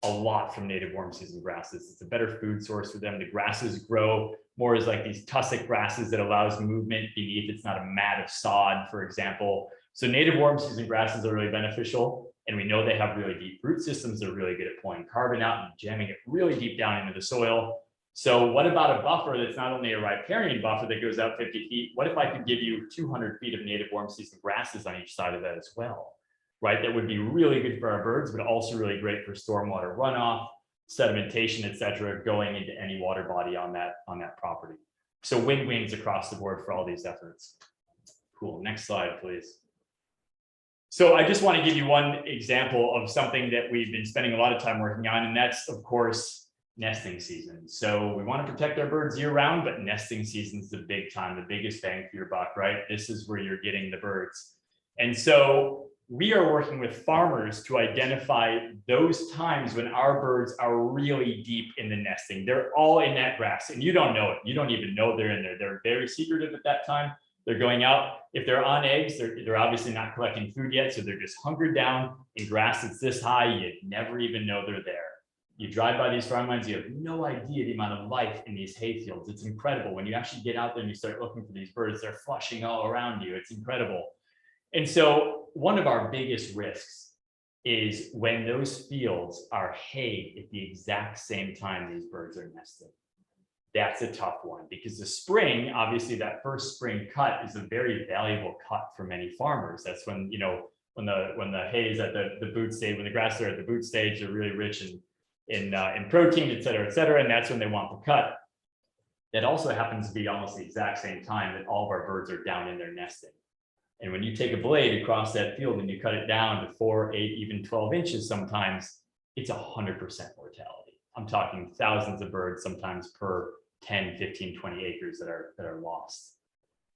a lot from native warm season grasses. It's a better food source for them. The grasses grow more as like these tussock grasses that allows movement beneath. It's not a mat of sod, for example. So native warm season grasses are really beneficial. And we know they have really deep root systems. They're really good at pulling carbon out and jamming it really deep down into the soil. So what about a buffer that's not only a riparian buffer that goes out 50 feet? What if I could give you 200 feet of native warm season grasses on each side of that as well, right? That would be really good for our birds, but also really great for stormwater runoff, sedimentation, et cetera, going into any water body on that property. So win-wins across the board for all these efforts. Cool, next slide, please. So I just want to give you one example of something that we've been spending a lot of time working on, and that's, of course, nesting season. So we want to protect our birds year round, but nesting season is the big time, the biggest bang for your buck, right? This is where you're getting the birds. And so we are working with farmers to identify those times when our birds are really deep in the nesting. They're all in that grass and you don't know it. You don't even know they're in there. They're very secretive at that time. They're going out. If they're on eggs, they're obviously not collecting food yet. So they're just hunkered down in grass that's this high. You never even know they're there. You drive by these farmlands, you have no idea the amount of life in these hay fields. It's incredible. When you actually get out there and you start looking for these birds, they're flushing all around you. It's incredible. And so one of our biggest risks is when those fields are hay at the exact same time these birds are nesting. That's a tough one because the spring, obviously that first spring cut is a very valuable cut for many farmers. That's when, you know, when the hay is at the boot stage, when the grasses are at the boot stage, they're really rich in protein, et cetera, and that's when they want the cut. That also happens to be almost the exact same time that all of our birds are down in their nesting. And when you take a blade across that field and you cut it down to 4, 8, even 12 inches, sometimes it's 100% mortality. I'm talking thousands of birds, sometimes per 10, 15, 20 acres that are lost.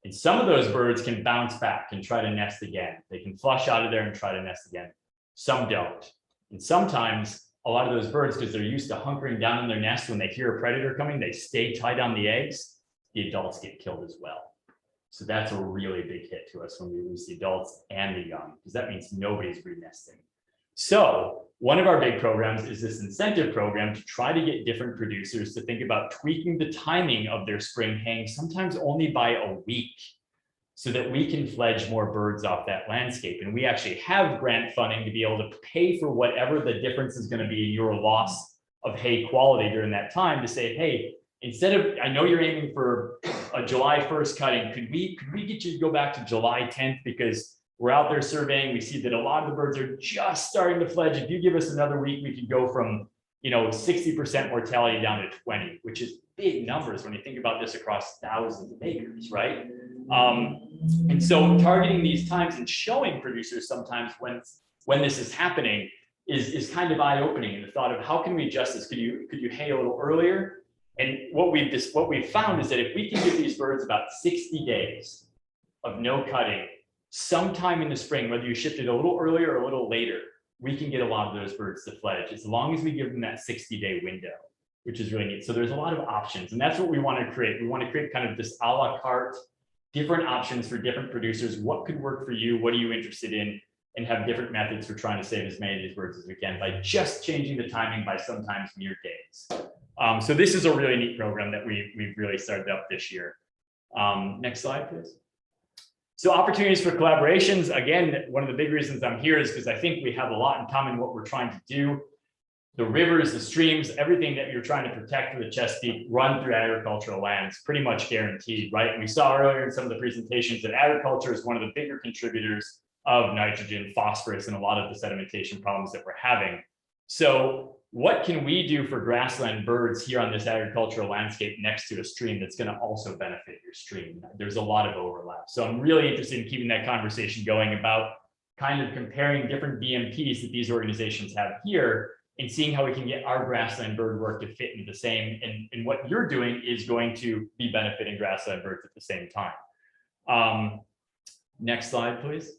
And some of those birds can bounce back and try to nest again. They can flush out of there and try to nest again. Some don't. And sometimes a lot of those birds, because they're used to hunkering down in their nest, when they hear a predator coming, they stay tight on the eggs. The adults get killed as well. So that's a really big hit to us when we lose the adults and the young, because that means nobody's re-nesting. So one of our big programs is this incentive program to try to get different producers to think about tweaking the timing of their spring haying, sometimes only by a week. so that we can fledge more birds off that landscape. And we actually have grant funding to be able to pay for whatever the difference is going to be in your loss of hay quality during that time, to say, hey, instead of, I know you're aiming for a July 1st cutting, could we get you to go back to July 10th, because we're out there surveying, we see that a lot of the birds are just starting to fledge. If you give us another week, we could go from 60% mortality down to 20, which is big numbers when you think about this across thousands of acres, right? And so targeting these times and showing producers sometimes when this is happening is kind of eye-opening in the thought of how can we adjust this? Could you hay a little earlier? And what we've found is that if we can give these birds about 60 days of no cutting, sometime in the spring, whether you shift it a little earlier or a little later, we can get a lot of those birds to fledge, as long as we give them that 60-day window, which is really neat. So there's a lot of options, and that's what we want to create. We want to create kind of this a la carte, different options for different producers. What could work for you? What are you interested in? And have different methods for trying to save as many of these birds as we can by just changing the timing by sometimes mere days. So this is a really neat program that we've really started up this year. Next slide, please. So opportunities for collaborations. Again, one of the big reasons I'm here is because I think we have a lot in common what we're trying to do. The rivers, the streams, everything that you're trying to protect for the Chesapeake run through agricultural lands, pretty much guaranteed, right? And we saw earlier in some of the presentations that agriculture is one of the bigger contributors of nitrogen, phosphorus, and a lot of the sedimentation problems that we're having. So what can we do for grassland birds here on this agricultural landscape next to a stream that's going to also benefit your stream? There's a lot of overlap. So I'm really interested in keeping that conversation going about kind of comparing different BMPs that these organizations have here and seeing how we can get our grassland bird work to fit into the same. And what you're doing is going to be benefiting grassland birds at the same time. Next slide, please.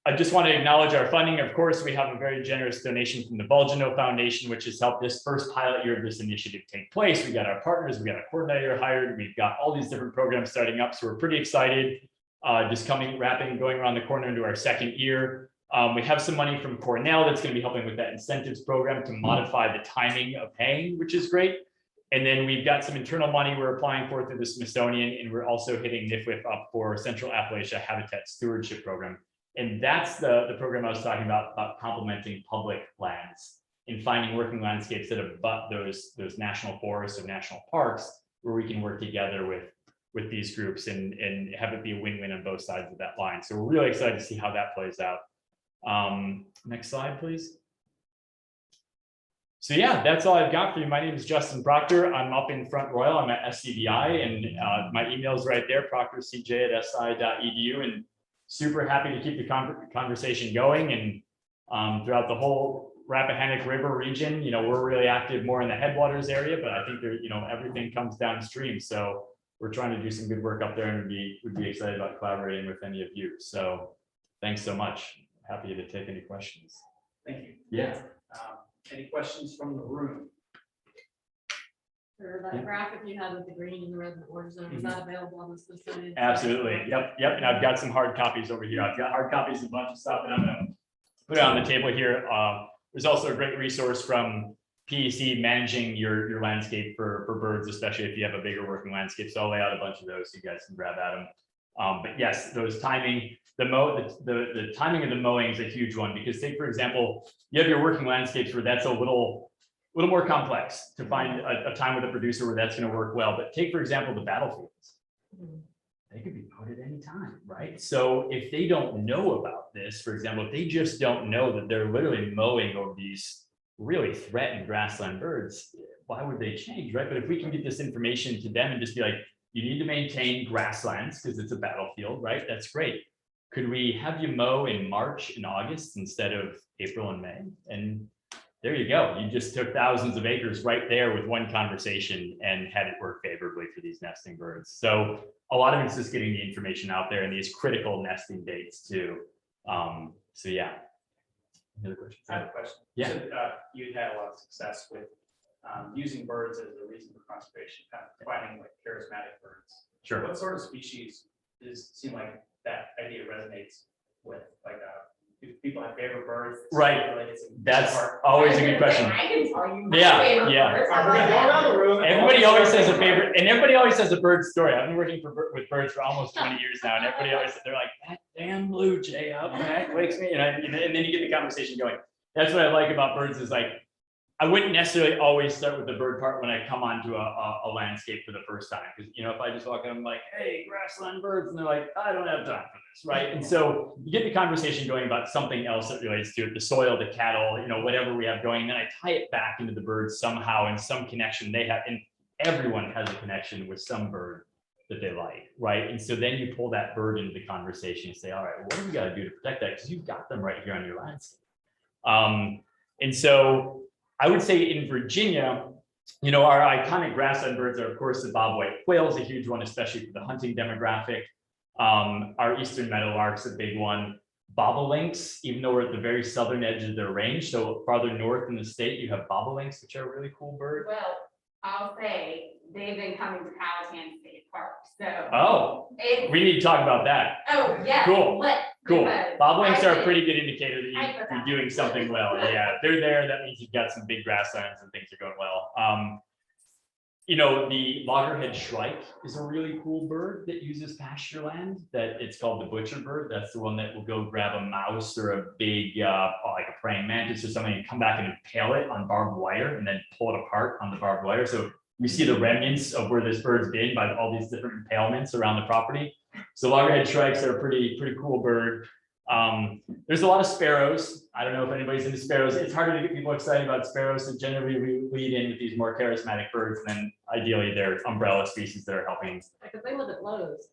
I just want to acknowledge our funding. Of course, we have a very generous donation from the Bulgino Foundation, which has helped this first pilot year of this initiative take place. We got our partners, we got a coordinator hired, we've got all these different programs starting up. So we're pretty excited, just going around the corner into our second year. We have some money from Cornell that's going to be helping with that incentives program to modify the timing of haying, which is great. And then we've got some internal money we're applying for through the Smithsonian, and we're also hitting NIFWIF up for Central Appalachia Habitat Stewardship Program. And that's the program I was talking about complementing public lands and finding working landscapes that abut those national forests or national parks, where we can work together with these groups and have it be a win-win on both sides of that line. So we're really excited to see how that plays out. Next slide, please. So yeah, that's all I've got for you. My name is Justin Proctor. I'm up in Front Royal. I'm at SCBI, and my email is right there, proctorcj@si.edu. And super happy to keep the conversation going, and throughout the whole Rappahannock River region. We're really active more in the Headwaters area, but I think there, everything comes downstream. So we're trying to do some good work up there, and would be excited about collaborating with any of you. So thanks so much. Happy to take any questions. Thank you. Yeah. Any questions from the room? For that graphic you had with the green and the red and the orange zone, is that available on the Smithsonian? Absolutely. Yep. And I've got some hard copies over here. I've got hard copies of a bunch of stuff, and I'm gonna put it on the table here. There's also a great resource from PEC managing your landscape for birds, especially if you have a bigger working landscape. So I'll lay out a bunch of those so you guys can grab at them. But yes, those timing, the timing of the mowing is a huge one, because take, for example, you have your working landscapes where that's a little more complex to find a time with a producer where that's going to work well. But take, for example, the battlefields. They could be put at any time, right? So if they don't know about this, for example, if they just don't know that they're literally mowing over these really threatened grassland birds, why would they change, right? But if we can get this information to them and just be like, you need to maintain grasslands because it's a battlefield, right? That's great. Could we have you mow in March and August instead of April and May? And there you go. You just took thousands of acres right there with one conversation and had it work favorably for these nesting birds. So a lot of it's just getting the information out there and these critical nesting dates too. So yeah. Another question? I have a question. Yeah. So, you've had a lot of success with using birds as a reason for conservation, kind of finding like charismatic birds. Sure. What sort of species seem like that idea resonates with? Like, do people have favorite birds? Right. Related to- That's always a good question. I can tell you. my Yeah, favorite yeah. birds. All right, we're gonna go around the room. Everybody always has a favorite, and everybody always has a bird story. I've been working with birds for almost 20 years now, and everybody always, they're like, that damn blue jay up, that wakes me, and then you get the conversation going. That's what I like about birds is like, I wouldn't necessarily always start with the bird part when I come onto a landscape for the first time. Because, you know, if I just walk in, I'm like, hey, grassland birds, and they're like, I don't have time for this, right? And so you get the conversation going about something else that relates to it, the soil, the cattle, you know, whatever we have going. And then I tie it back into the birds somehow in some connection they have. And everyone has a connection with some bird that they like, right? And so then you pull that bird into the conversation and say, all right, well, what do we got to do to protect that? Because you've got them right here on your landscape. And so I would say in Virginia, you know, our iconic grassland birds are, of course, the bobwhite quail is a huge one, especially for the hunting demographic. Our eastern meadowlark's a big one. Bobolinks, even though we're at the very southern edge of their range, so farther north in the state, you have bobolinks, which are a really cool bird. Well, I'll say they've been coming to Powhatan State Park, so. Oh, It's, we need to talk about that. oh, yes. Cool. Cool. because Bobolinks I are a did- pretty good indicator that I put you're that. doing something well. Yeah, if they're there, that means you've got some big grasslands and things are going well. You know, the loggerhead shrike is a really cool bird that uses pasture land. That it's called the butcher bird. That's the one that will go grab a mouse or a big, like a praying mantis or something, and come back and impale it on barbed wire and then pull it apart on the barbed wire. So we see the remnants of where this bird's been by all these different impalements around the property. So loggerhead shrikes are a pretty cool bird. There's a lot of sparrows. I don't know if anybody's into sparrows. It's harder to get people excited about sparrows. So generally we lead in with these more charismatic birds, and then ideally they're umbrella species that are helping. Because they live at Lowe's.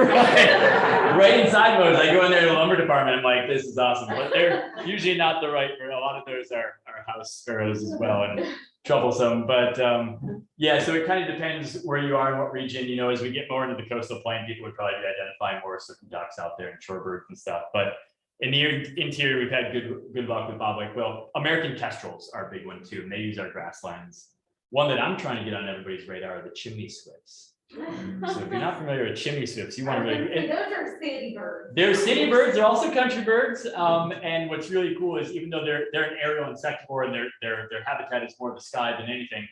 right inside Lowe's. I go in there to the lumber department. I'm like, this is awesome. But they're usually not the right bird. A lot of those are house sparrows as well and troublesome. But yeah, so it kind of depends where you are and what region. You know, as we get more into the coastal plain, people would probably be identifying more certain ducks out there and shorebirds and stuff. But in the interior, we've had good luck with bobwhite quail. American kestrels are a big one too, and they use our grasslands. One that I'm trying to get on everybody's radar are the chimney swifts. So if you're not familiar with chimney swifts, you want to really. Those are city birds. They're city birds. They're also country birds. And what's really cool is even though they're an aerial insectivore and their habitat is more the sky than anything,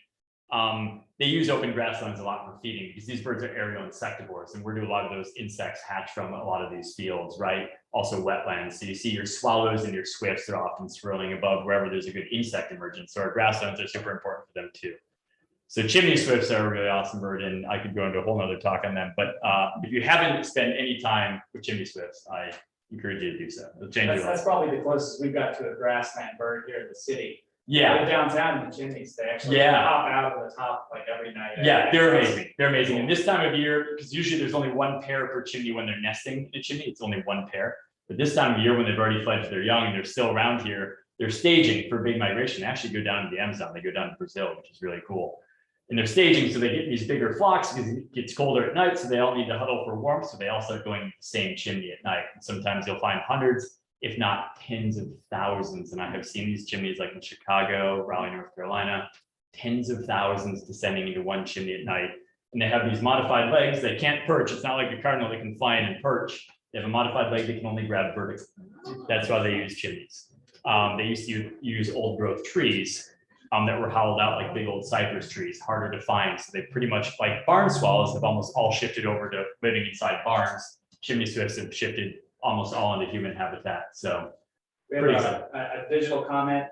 they use open grasslands a lot for feeding because these birds are aerial insectivores, and where do a lot of those insects hatch from? A lot of these fields, right? Also wetlands. So you see your swallows and your swifts are often swirling above wherever there's a good insect emergence. So our grasslands are super important for them too. So chimney swifts are a really awesome bird, and I could go into a whole nother talk on them. But if you haven't spent any time with chimney swifts, I encourage you to do so. It'll change your That's life. probably the closest we've got to a grassland bird here in the city. Yeah, They're downtown in the chimneys, they actually Yeah. pop out of the top like every night. yeah, they're amazing. They're amazing. And this time of year, because usually there's only one pair per chimney when they're nesting in a chimney, it's only one pair. But this time of year, when they've already fledged their young and they're still around here, they're staging for big migration. They actually go down to the Amazon. They go down to Brazil, which is really cool. And they're staging so they get these bigger flocks because it gets colder at night, so they all need to huddle for warmth. So they all start going to the same chimney at night. And sometimes you'll find hundreds, if not tens of thousands. And I have seen these chimneys like in Chicago, Raleigh, North Carolina, tens of thousands descending into one chimney at night. And they have these modified legs. They can't perch. It's not like a cardinal that can fly in and perch. They have a modified leg that can only grab vertically. That's why they use chimneys. They used to use old growth trees that were hollowed out like big old cypress trees, harder to find. So they pretty much, like barn swallows, have almost all shifted over to living inside barns. Chimney swifts have shifted almost all into human habitat. So We have a digital comment.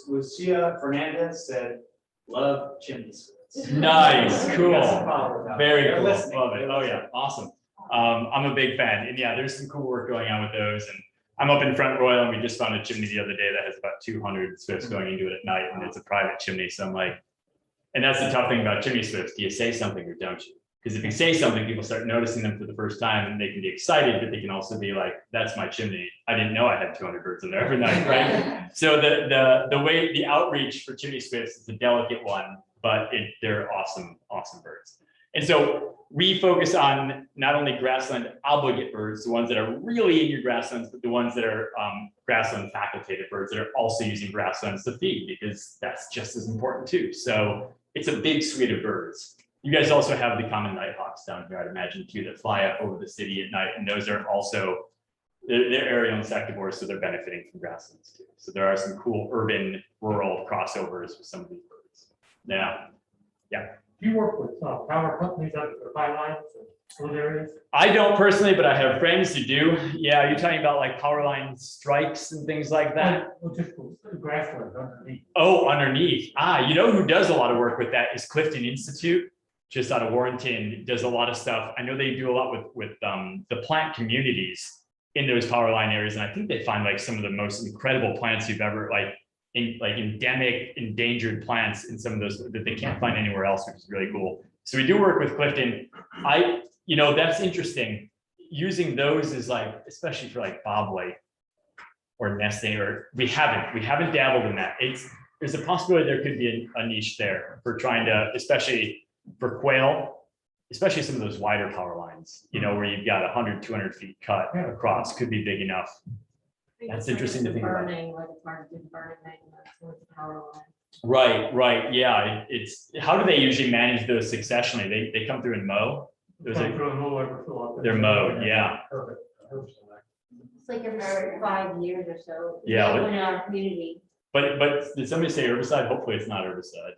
Lucia Fernandez said, love chimney swifts. nice, We cool, got some followers out there. very They're cool, listening. love it. Oh yeah, awesome. I'm a big fan, and yeah, there's some cool work going on with those. And I'm up in Front Royal, and we just found a chimney the other day that has about 200 swifts going into it at night, and it's a private chimney. So I'm like, and that's the tough thing about chimney swifts. Do you say something or don't you? Because if you say something, people start noticing them for the first time, and they can be excited, but they can also be like, that's my chimney. I didn't know I had 200 birds in there every night, right? So the outreach for chimney swifts is a delicate one, but they're awesome birds. And so we focus on not only grassland obligate birds, the ones that are really in your grasslands, but the ones that are grassland facultative birds that are also using grasslands to feed, because that's just as important too. So it's a big suite of birds. You guys also have the common nighthawks down here, I'd imagine too, that fly up over the city at night, and those are also they're area insectivores, so they're benefiting from grasslands too. So there are some cool urban rural crossovers with some of these birds. Yeah. Do you work with power companies out for pylines and those areas? I don't personally, but I have friends who do. Yeah, you're talking about like power line strikes and things like that. Well, just grassland underneath. Oh, underneath. You know who does a lot of work with that is Clifton Institute, just out of Warrenton, does a lot of stuff. I know they do a lot with the plant communities in those power line areas. And I think they find like some of the most incredible plants you've ever like endemic, endangered plants in some of those that they can't find anywhere else, which is really cool. So we do work with Clifton. That's interesting. Using those is like, especially for like bobwhite or nesting, or we haven't dabbled in that. There's a possibility there could be a niche there for trying to, especially for quail, especially some of those wider power lines, where you've got 100, 200 feet cut across, could be big enough. That's interesting to think about. Burning, like it's hard to do burning maintenance with the power line. Right. Yeah. How do they usually manage those successionally? They come through and mow? They're mowed, yeah. Perfect. It's like every 5 years or so. Yeah. In our community. But did somebody say herbicide? Hopefully it's not herbicide.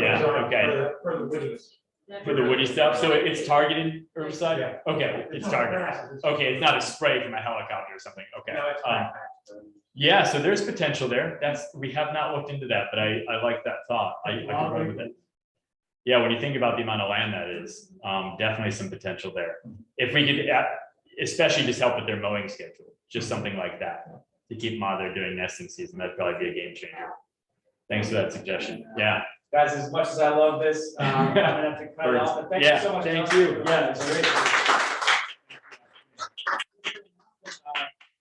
Yeah, okay. For the woodies. For the woody stuff, so it's targeted herbicide? Yeah. Okay, it's targeted. Okay, it's not a spray from a helicopter or something, okay. No, it's Yeah, so there's potential there. We have not looked into that, but I like that thought. I can run with it. Yeah, when you think about the amount of land that is, definitely some potential there. If we could, especially just help with their mowing schedule, just something like that, to keep them out there doing nesting season, that'd probably be a game changer. Thanks for that suggestion. Yeah. Guys, as much as I love this, I'm gonna have to cut it off, but thank you so much. Thank you. Yeah, that's great.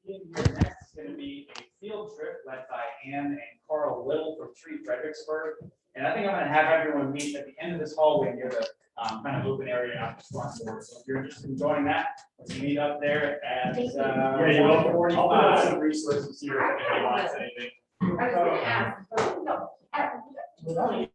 Next is gonna be a field trip led by Ann and Carl Little from Fredericksburg. And I think I'm gonna have everyone meet at the end of this hallway near the kind of open area out the front door. So if you're interested in joining that, let's meet up there at Yeah, you're welcome. 1:45. I'll put out some resources here if anybody wants anything. I was gonna ask, but no.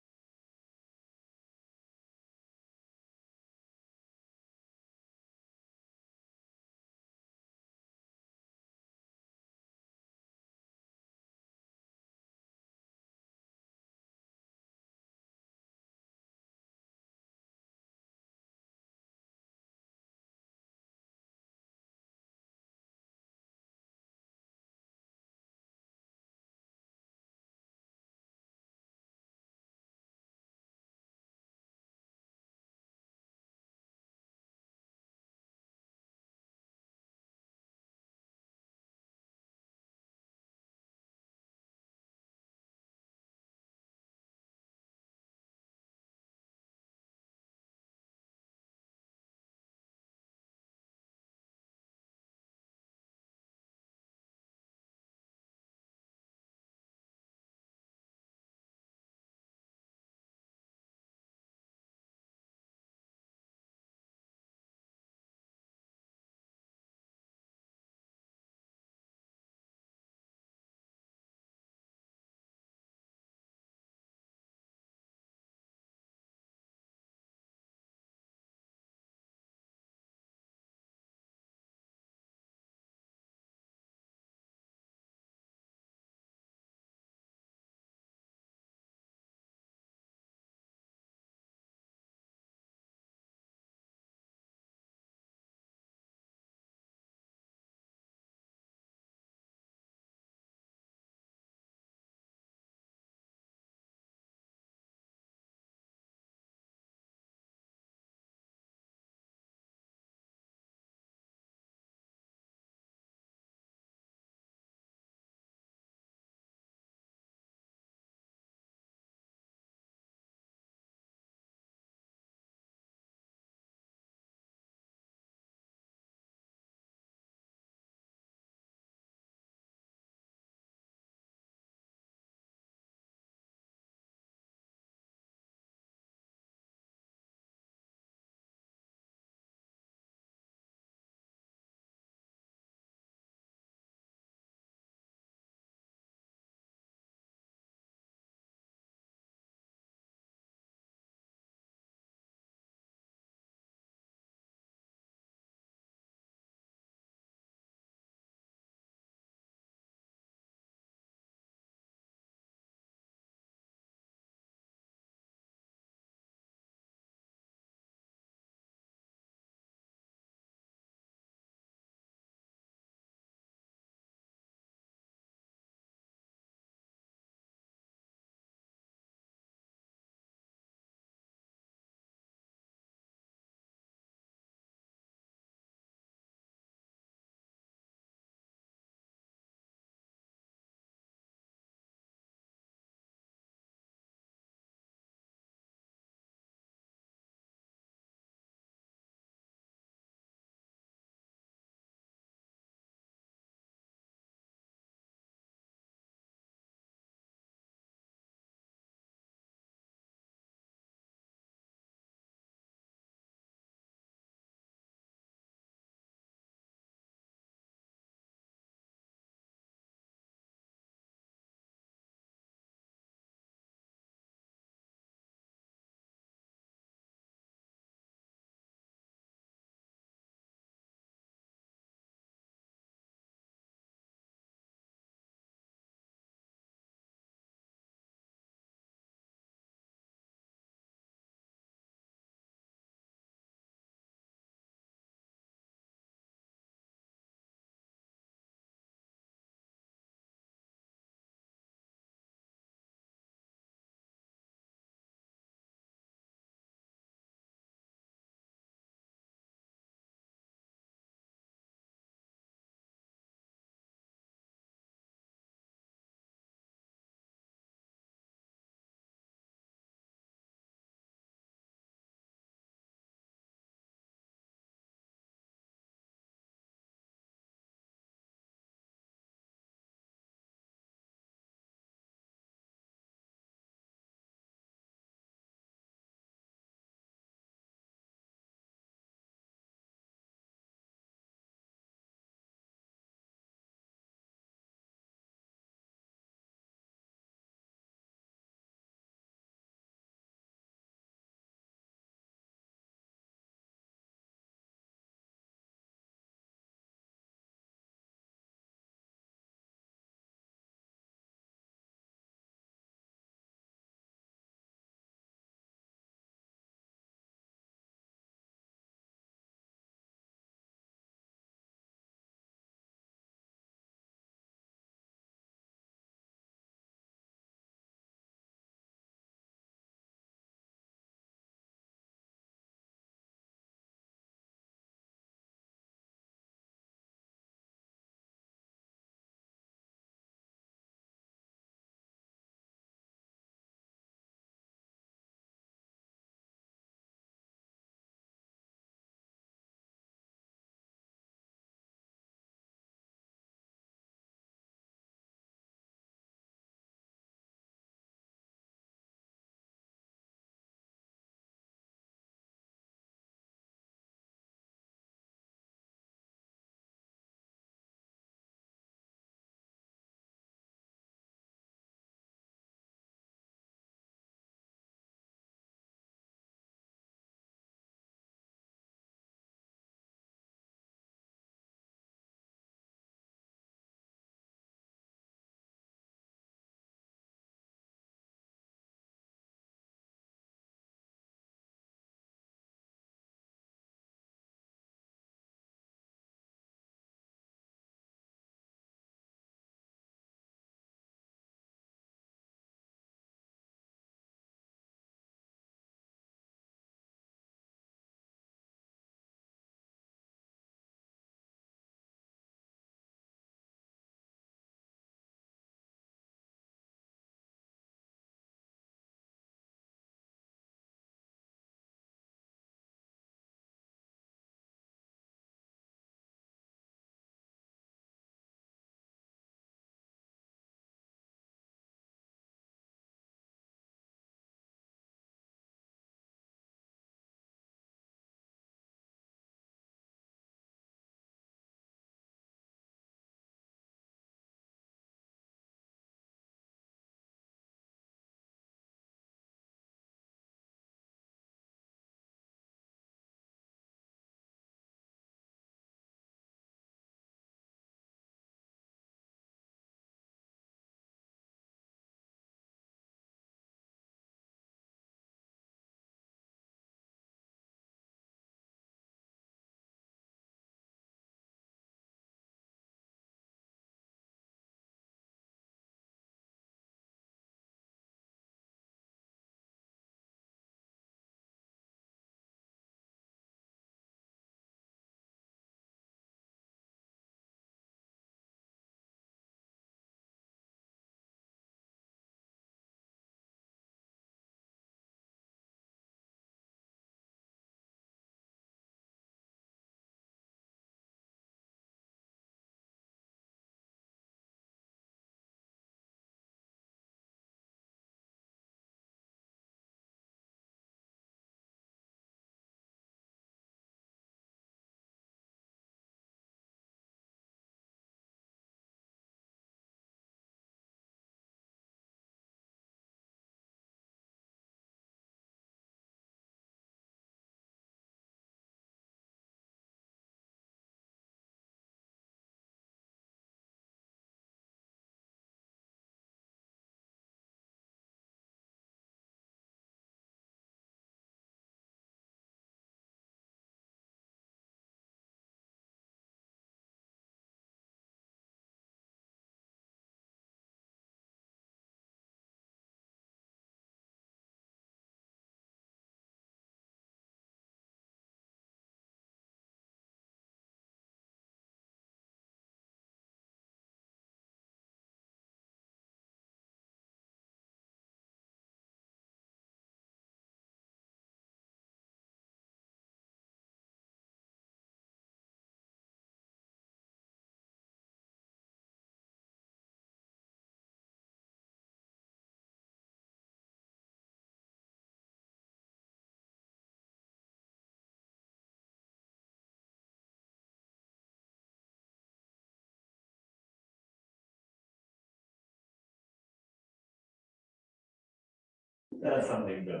That's something good.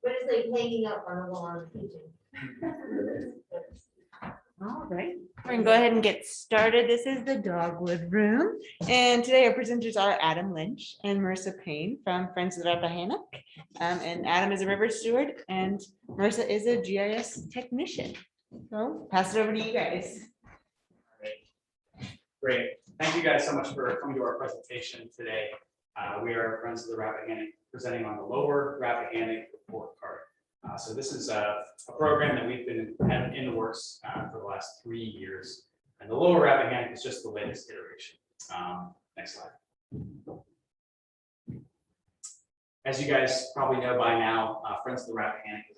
But it's like hanging up on a wall in the kitchen. All right, we're gonna go ahead and get started. This is the Dogwood Room. And today our presenters are Adam Lynch and Marisa Payne from Friends of the Rappahannock. And Adam is a river steward and Marisa is a GIS technician. So pass it over to you guys. Great. Thank you guys so much for coming to our presentation today. We are Friends of the Rappahannock presenting on the Lower Rappahannock Report Card. So this is a program that we've been having in the works for the last 3 years. And the Lower Rappahannock is just the latest iteration. Next slide. As you guys probably know by now, Friends of the Rappahannock is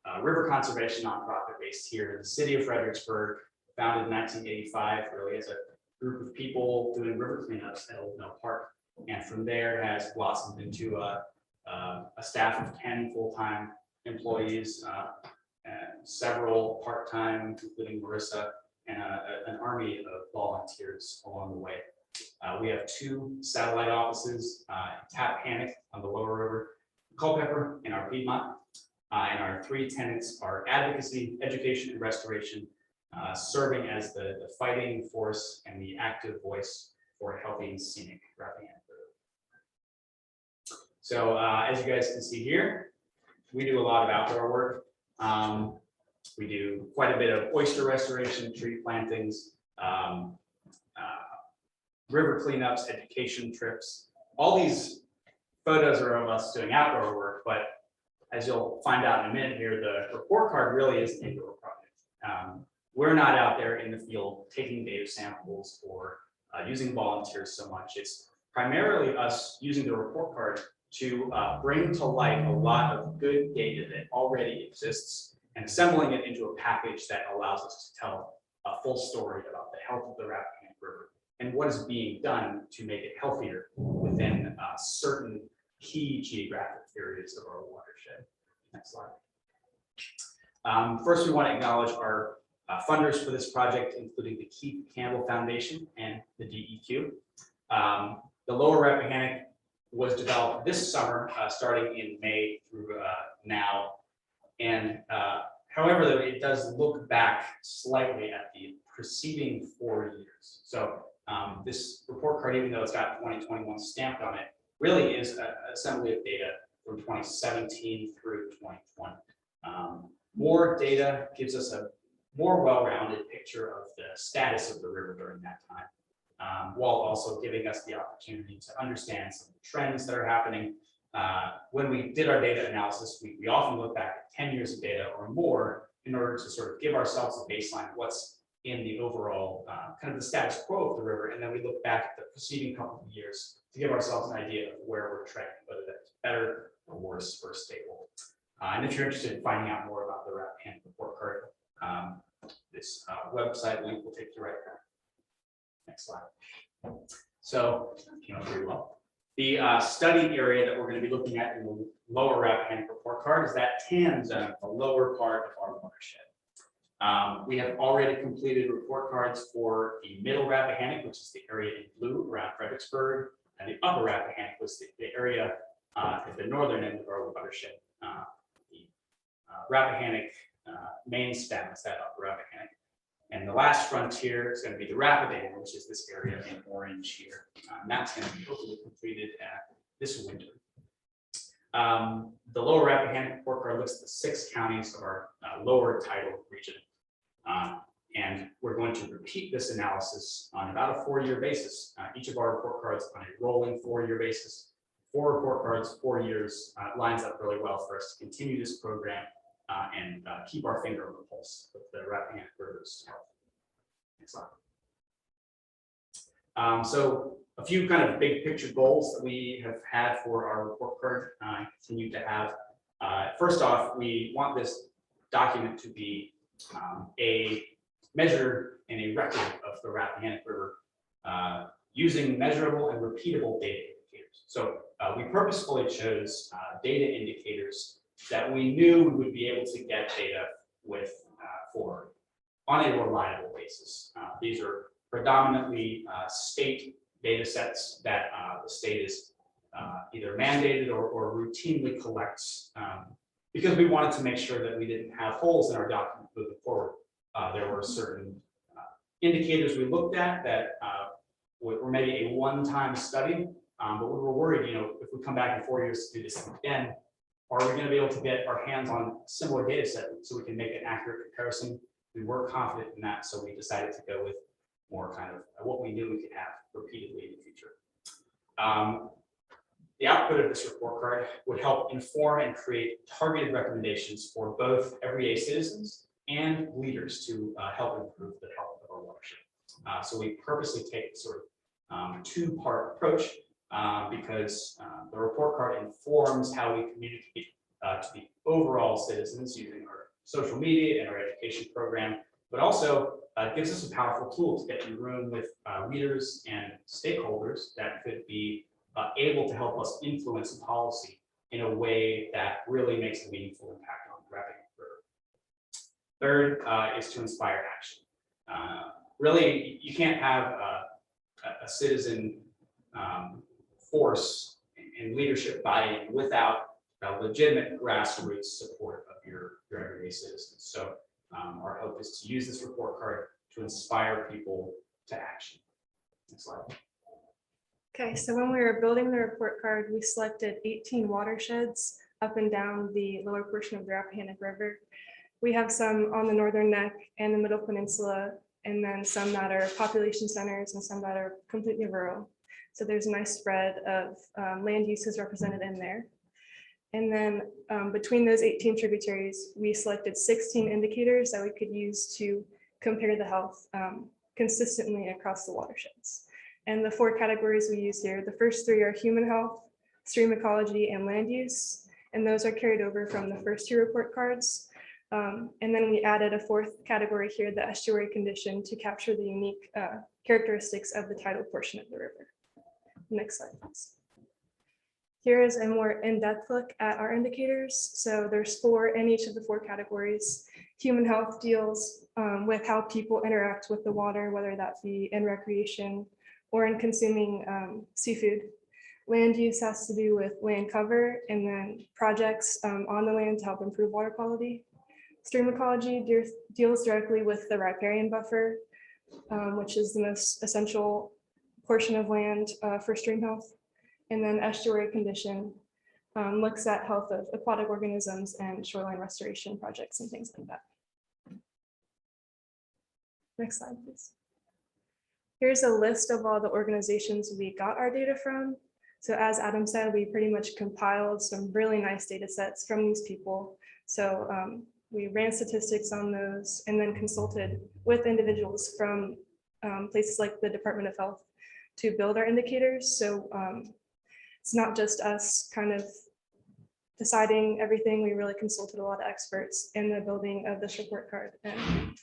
a river conservation nonprofit based here in the city of Fredericksburg, founded in 1985, really as a group of people doing river cleanups at Old Mill Park. And from there has blossomed into a staff of 10 full-time employees, and several part-time, including Marisa, and an army of volunteers along the way. We have 2 satellite offices, Tappahannock on the Lower River, Culpeper in our Piedmont, and our 3 tenants are advocacy, education, and restoration, serving as the fighting force and the active voice for a healthy and scenic Rappahannock River. So as you guys can see here, we do a lot of outdoor work. We do quite a bit of oyster restoration, tree plantings, river cleanups, education trips. All these photos are of us doing outdoor work, but as you'll find out in a minute here, the report card really is an indoor project. We're not out there in the field taking data samples or using volunteers so much. It's primarily us using the report card to bring to light a lot of good data that already exists and assembling it into a package that allows us to tell a full story about the health of the Rappahannock River and what is being done to make it healthier within certain key geographic areas of our watershed. Next slide. First, we want to acknowledge our funders for this project, including the Keith Campbell Foundation and the DEQ. The Lower Rappahannock was developed this summer, starting in May through now. And however, it does look back slightly at the preceding 4 years. So this report card, even though it's got 2021 stamped on it, really is an assembly of data from 2017 through 2020. More data gives us a more well-rounded picture of the status of the river during that time, while also giving us the opportunity to understand some of the trends that are happening. When we did our data analysis, we often look back at 10 years of data or more in order to sort of give ourselves a baseline of what's in the overall kind of the status quo of the river. And then we look back at the preceding couple of years to give ourselves an idea of where we're trending, whether that's better or worse or stable. And if you're interested in finding out more about the Rappahannock report card, this website link will take you right there. Next slide. So, very well. The study area that we're going to be looking at in the Lower Rappahannock report card is that tan zone, the lower part of our watershed. We have already completed report cards for the Middle Rappahannock, which is the area in blue around Fredericksburg, and the Upper Rappahannock was the area at the northern end of our watershed. The Rappahannock main stem is that Upper Rappahannock. And the last frontier is going to be the Rapidan, which is this area in orange here. And that's going to be hopefully completed this winter. The Lower Rappahannock report card looks at the 6 counties of our lower tidal region. And we're going to repeat this analysis on about a 4-year basis. Each of our report cards on a rolling 4-year basis. 4 report cards, 4 years lines up really well for us to continue this program and keep our finger on the pulse of the Rappahannock River's health. Next slide. So a few kind of big picture goals that we have had for our report card continue to have. First off, we want this document to be a measure and a record of the Rappahannock River using measurable and repeatable data indicators. So we purposefully chose data indicators that we knew we would be able to get data with for on a reliable basis. These are predominantly state data sets that the state is either mandated or routinely collect, because we wanted to make sure that we didn't have holes in our document moving forward. There were certain indicators we looked at that were maybe a one-time study, but we were worried, if we come back in 4 years to do this again, are we going to be able to get our hands on similar data set so we can make an accurate comparison? We were confident in that, so we decided to go with more kind of what we knew we could have repeatedly in the future. The output of this report card would help inform and create targeted recommendations for both everyday citizens and leaders to help improve the health of our watershed. So we purposely take sort of two-part approach because the report card informs how we communicate to the overall citizens using our social media and our education program, but also gives us a powerful tool to get in the room with leaders and stakeholders that could be able to help us influence policy in a way that really makes a meaningful impact on the Rappahannock River. Third is to inspire action. Really, you can't have a citizen force and leadership buy-in without legitimate grassroots support of your everyday citizens. So our hope is to use this report card to inspire people to action. Next slide. Okay, so when we were building the report card, we selected 18 watersheds up and down the lower portion of the Rappahannock River. We have some on the northern neck and the middle peninsula, and then some that are population centers and some that are completely rural. So there's a nice spread of land uses represented in there. And then between those 18 tributaries, we selected 16 indicators that we could use to compare the health consistently across the watersheds. And the 4 categories we use here, the first 3 are human health, stream ecology, and land use. And those are carried over from the first 2 report cards. And then we added a 4th category here, the estuary condition, to capture the unique characteristics of the tidal portion of the river. Next slide, please. Here is a more in-depth look at our indicators. So there's 4 in each of the 4 categories. Human health deals with how people interact with the water, whether that be in recreation or in consuming seafood. Land use has to do with land cover and then projects on the land to help improve water quality. Stream ecology deals directly with the riparian buffer, which is the most essential portion of land for stream health. And then estuary condition looks at health of aquatic organisms and shoreline restoration projects and things like that. Next slide, please. Here's a list of all the organizations we got our data from. So as Adam said, we pretty much compiled some really nice data sets from these people. So we ran statistics on those and then consulted with individuals from places like the Department of Health to build our indicators. So it's not just us kind of deciding everything. We really consulted a lot of experts in the building of this report card, and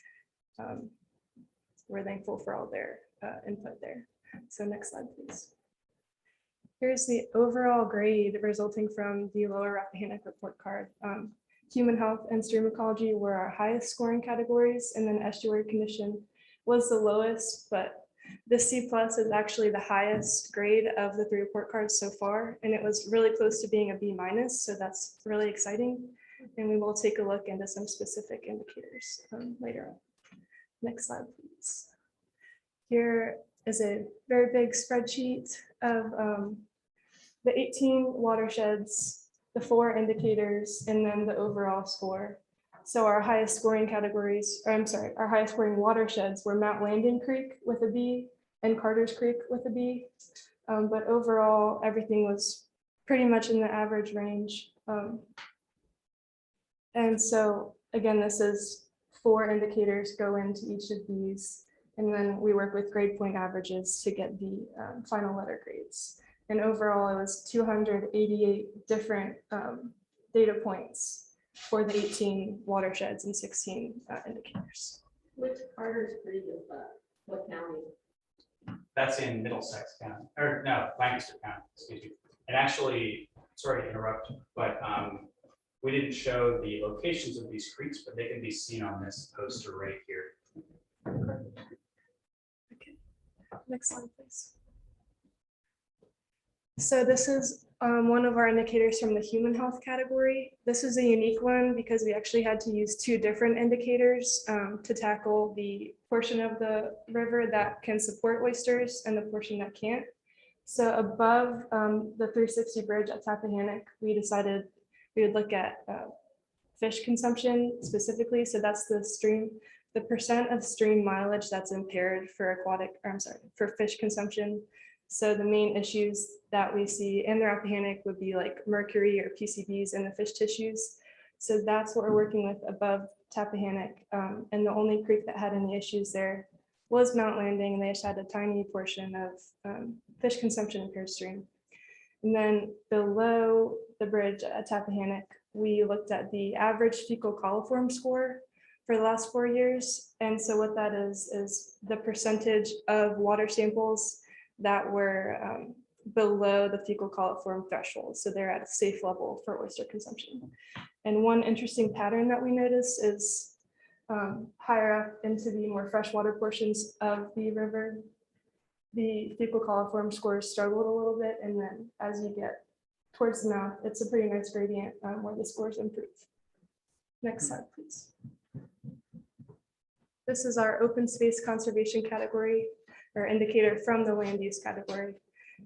we're thankful for all their input there. So next slide, please. Here's the overall grade resulting from the lower Rappahannock report card. Human health and stream ecology were our highest scoring categories, and then estuary condition was the lowest, but the C+ is actually the highest grade of the 3 report cards so far, and it was really close to being a B-, so that's really exciting. And we will take a look into some specific indicators later on. Next slide, please. Here is a very big spreadsheet of the 18 watersheds, the 4 indicators, and then the overall score. So our highest scoring categories, or I'm sorry, our highest scoring watersheds were Mount Landon Creek with a B and Carter's Creek with a B. But overall, everything was pretty much in the average range. And so again, this is 4 indicators go into each of these. And then we work with grade point averages to get the final letter grades. And overall, it was 288 different data points for the 18 watersheds and 16 indicators. Which Carter's Creek is that? What county? That's in Middlesex County, or no, Lancaster County, excuse me. And actually, sorry to interrupt, but we didn't show the locations of these creeks, but they can be seen on this poster right here. Okay, next slide, please. So this is one of our indicators from the human health category. This is a unique one because we actually had to use two different indicators to tackle the portion of the river that can support oysters and the portion that can't. So above the 360 bridge at Rappahannock, we decided we would look at fish consumption specifically. So that's the percent of stream mileage that's impaired for for fish consumption. So the main issues that we see in the Rappahannock would be like mercury or PCBs in the fish tissues. So that's what we're working with above Rappahannock. And the only creek that had any issues there was Mount Landing, and they just had a tiny portion of fish consumption impaired stream. And then below the bridge at Rappahannock, we looked at the average fecal coliform score for the last 4 years. And so what that is the percentage of water samples that were below the fecal coliform threshold. So they're at a safe level for oyster consumption. And one interesting pattern that we noticed is higher up into the more freshwater portions of the river, the fecal coliform scores struggled a little bit. And then as you get towards the mouth, it's a pretty nice gradient where the scores improve. Next slide, please. This is our open space conservation category or indicator from the land use category.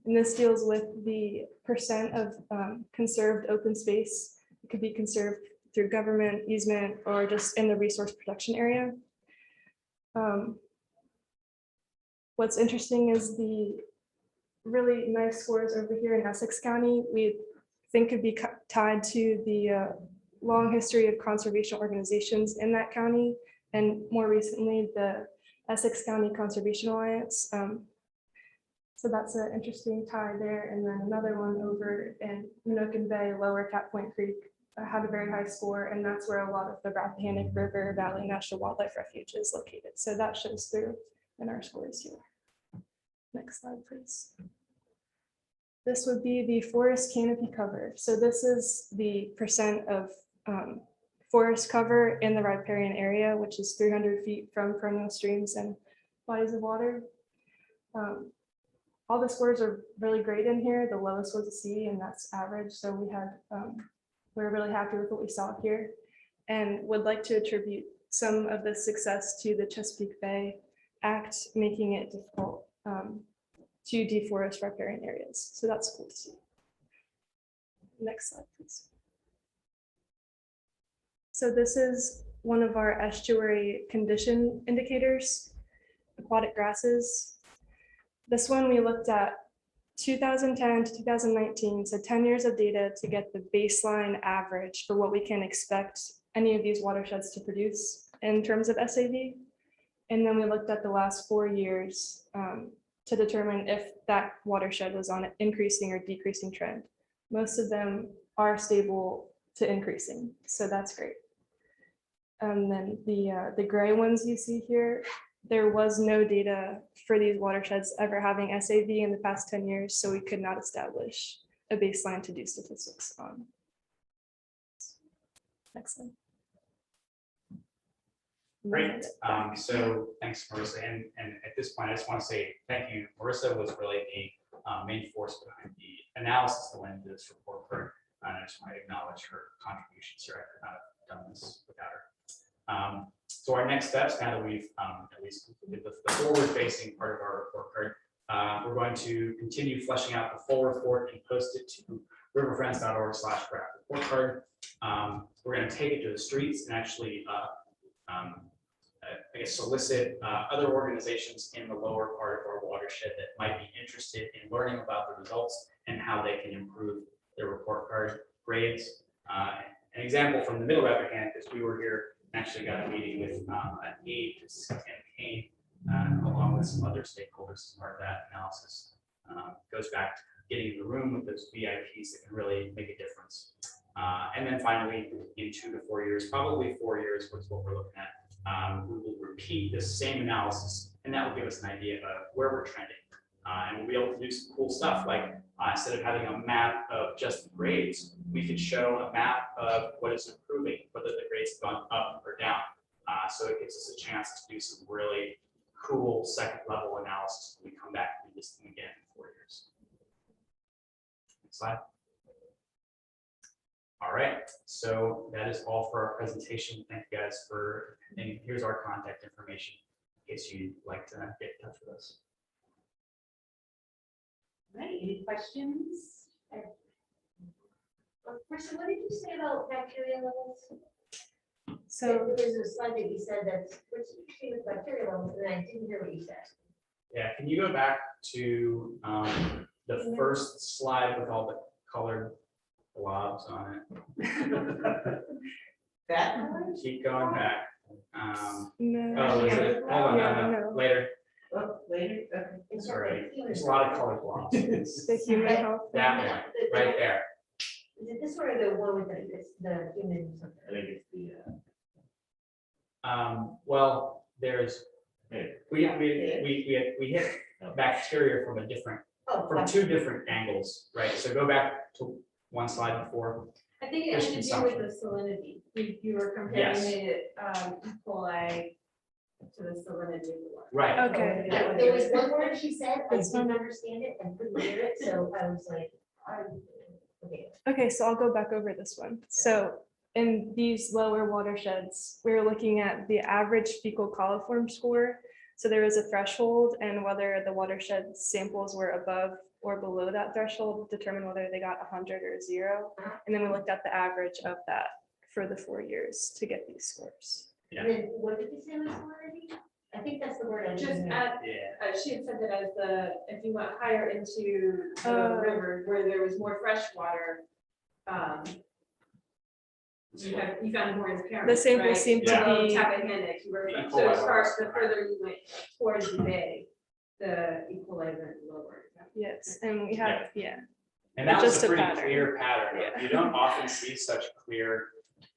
And this deals with the percent of conserved open space. It could be conserved through government easement or just in the resource protection area. What's interesting is the really nice scores over here in Essex County. We think could be tied to the long history of conservation organizations in that county, and more recently the Essex County Conservation Alliance. So that's an interesting tie there. And then another one over in Minokan Bay, Lower Cat Point Creek, had a very high score, and that's where a lot of the Rappahannock River Valley National Wildlife Refuge is located. So that shows through in our scores here. Next slide, please. This would be the forest canopy cover. So this is the percent of forest cover in the riparian area, which is 300 feet from perennial streams and bodies of water. All the scores are really great in here. The lowest was a C, and that's average. So we're really happy with what we saw here, and would like to attribute some of the success to the Chesapeake Bay Act, making it difficult to deforest riparian areas. So that's cool to see. Next slide, please. So this is one of our estuary condition indicators, aquatic grasses. This one we looked at 2010 to 2019, so 10 years of data to get the baseline average for what we can expect any of these watersheds to produce in terms of SAV. And then we looked at the last 4 years to determine if that watershed was on an increasing or decreasing trend. Most of them are stable to increasing, so that's great. And then the gray ones you see here, there was no data for these watersheds ever having SAV in the past 10 years, so we could not establish a baseline to do statistics on. Next slide. Great. So thanks, Marisa. And at this point, I just want to say thank you. Marisa was really the main force behind the analysis that went into this report card. And I just want to acknowledge her contributions here. I could not have done this without her. So our next steps, now that we've at least completed the forward-facing part of our report card, we're going to continue fleshing out the full report and post it to riverfriends.org/graph report card. We're going to take it to the streets and actually I guess solicit other organizations in the lower part of our watershed that might be interested in learning about the results and how they can improve their report card grades. An example from the middle Rappahannock is we were here and actually got a meeting with an aide to Payne, along with some other stakeholders as part of that analysis. Goes back to getting in the room with those VIPs that can really make a difference. And then finally, in 2 to 4 years, probably 4 years was what we're looking at. We will repeat the same analysis, and that will give us an idea of where we're trending. And we'll be able to do some cool stuff like instead of having a map of just the grades, we could show a map of what is improving, whether the grades have gone up or down. So it gives us a chance to do some really cool second level analysis when we come back and do this thing again in 4 years. slide. All right, so that is all for our presentation. Thank you guys for attending. Here's our contact information in case you'd like to get in touch with us. Right, any questions? Marisa, what did you say about bacteria levels? So There was a slide that you said that's, what's the with bacteria levels, and I didn't hear what you said. Yeah, can you go back to the first slide with all the colored blobs on it? That one? Keep going back. no. Oh, is it? Hold on, Yeah, no, no. later. Oh, later, okay. It's Sorry, human. there's a lot of colored blobs. The human health. That one, right there. Is it this one or the one with it's the human something? I think it's the, Well, there's, we hit bacteria from a different, Oh, from two different angles, right? So go back to one slide before. I think it Fish had to do consumption. with the salinity. You were Yes. comparing it, E. coli to the salinity of the water. Right. Okay. There was one word she said, I That's didn't fine. understand it and couldn't hear it, so I was like, okay. Okay, so I'll go back over this one. So in these lower watersheds, we were looking at the average fecal coliform score. So there was a threshold, and whether the watershed samples were above or below that threshold determined whether they got 100 or 0. And then we looked at the average of that for the 4 years to get these scores. And then what did you say was already? I think that's the word I Just didn't hear. at, Yeah. she had said that as if you went higher into the river where there was more fresh water, you found more impairment. The samples right? seem to Below be- Rappahannock, you were, E. so coli as far as levels. the further you went towards the bay, the E. coli went lower. Yes, and we have, yeah. And that was Just a a pretty pattern. clear pattern. Yeah. You don't often see such clear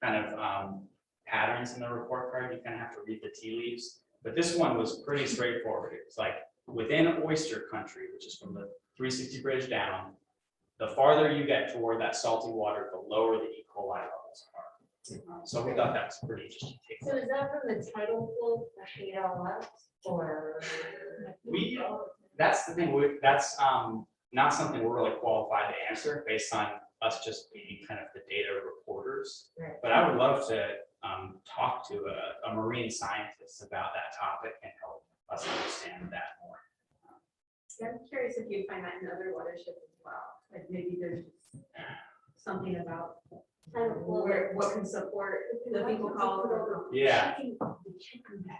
kind of patterns in the report card. You kind of have to read the tea leaves. But this one was pretty straightforward. It's like within oyster country, which is from the 360 bridge down, the farther you get toward that salty water, the lower the E. coli levels are. So we thought that was pretty interesting. So is that from the tidal flow pushing it all up, or? That's the thing, that's not something we're really qualified to answer based on us just being kind of the data reporters. Right. But I would love to talk to a marine scientist about that topic and help us understand that more. I'm curious if you find that in other watersheds as well, like maybe there's just something about what can support the fecal coliform. Yeah.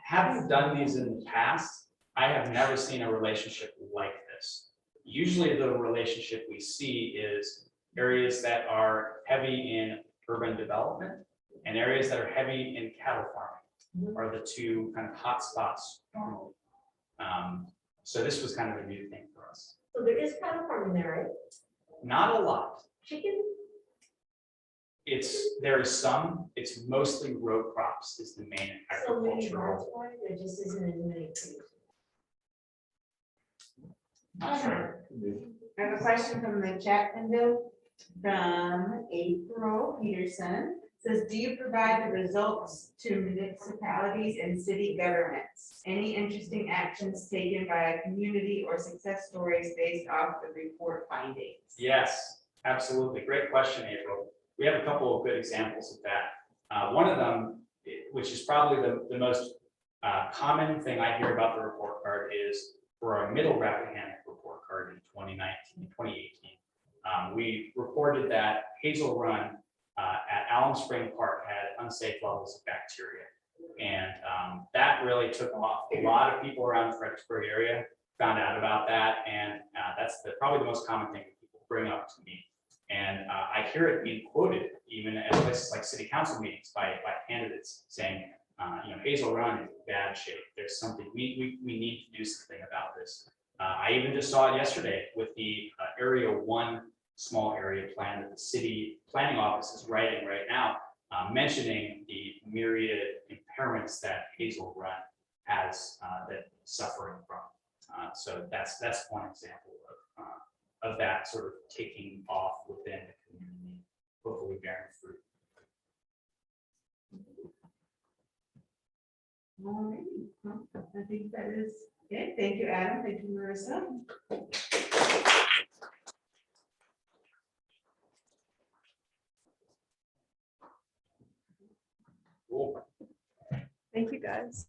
Having done these in the past, I have never seen a relationship like this. Usually the relationship we see is areas that are heavy in urban development and areas that are heavy in cattle farming are the two kind of hot spots normally. So this was kind of a new thing for us. So there is cattle farming there, right? Not a lot. Chicken? There is some, it's mostly row crops is the main So maybe agricultural. that's why there just isn't as many trees. I have a question from the chat window from April Peterson. Says, do you provide the results to municipalities and city governments? Any interesting actions taken by a community or success stories based off the report findings? Yes, absolutely. Great question, April. We have a couple of good examples of that. One of them, which is probably the most common thing I hear about the report card, is for our middle Rappahannock report card in 2018. We reported that Hazel Run at Allen Spring Park had unsafe levels of bacteria. And that really took off. A lot of people around the Fredericksburg area found out about that. And that's probably the most common thing that people bring up to me. And I hear it being quoted even at places like city council meetings by candidates saying, Hazel Run is in bad shape. There's something, we need to do something about this. I even just saw it yesterday with the Area 1 small area plan that the city planning office is writing right now, mentioning the myriad impairments that Hazel Run has that suffering from. So that's one example of that sort of taking off within the community, hopefully bearing fruit. All right, well, I think that is it. Thank you, Adam. Thank you, Marisa. Thank you, guys.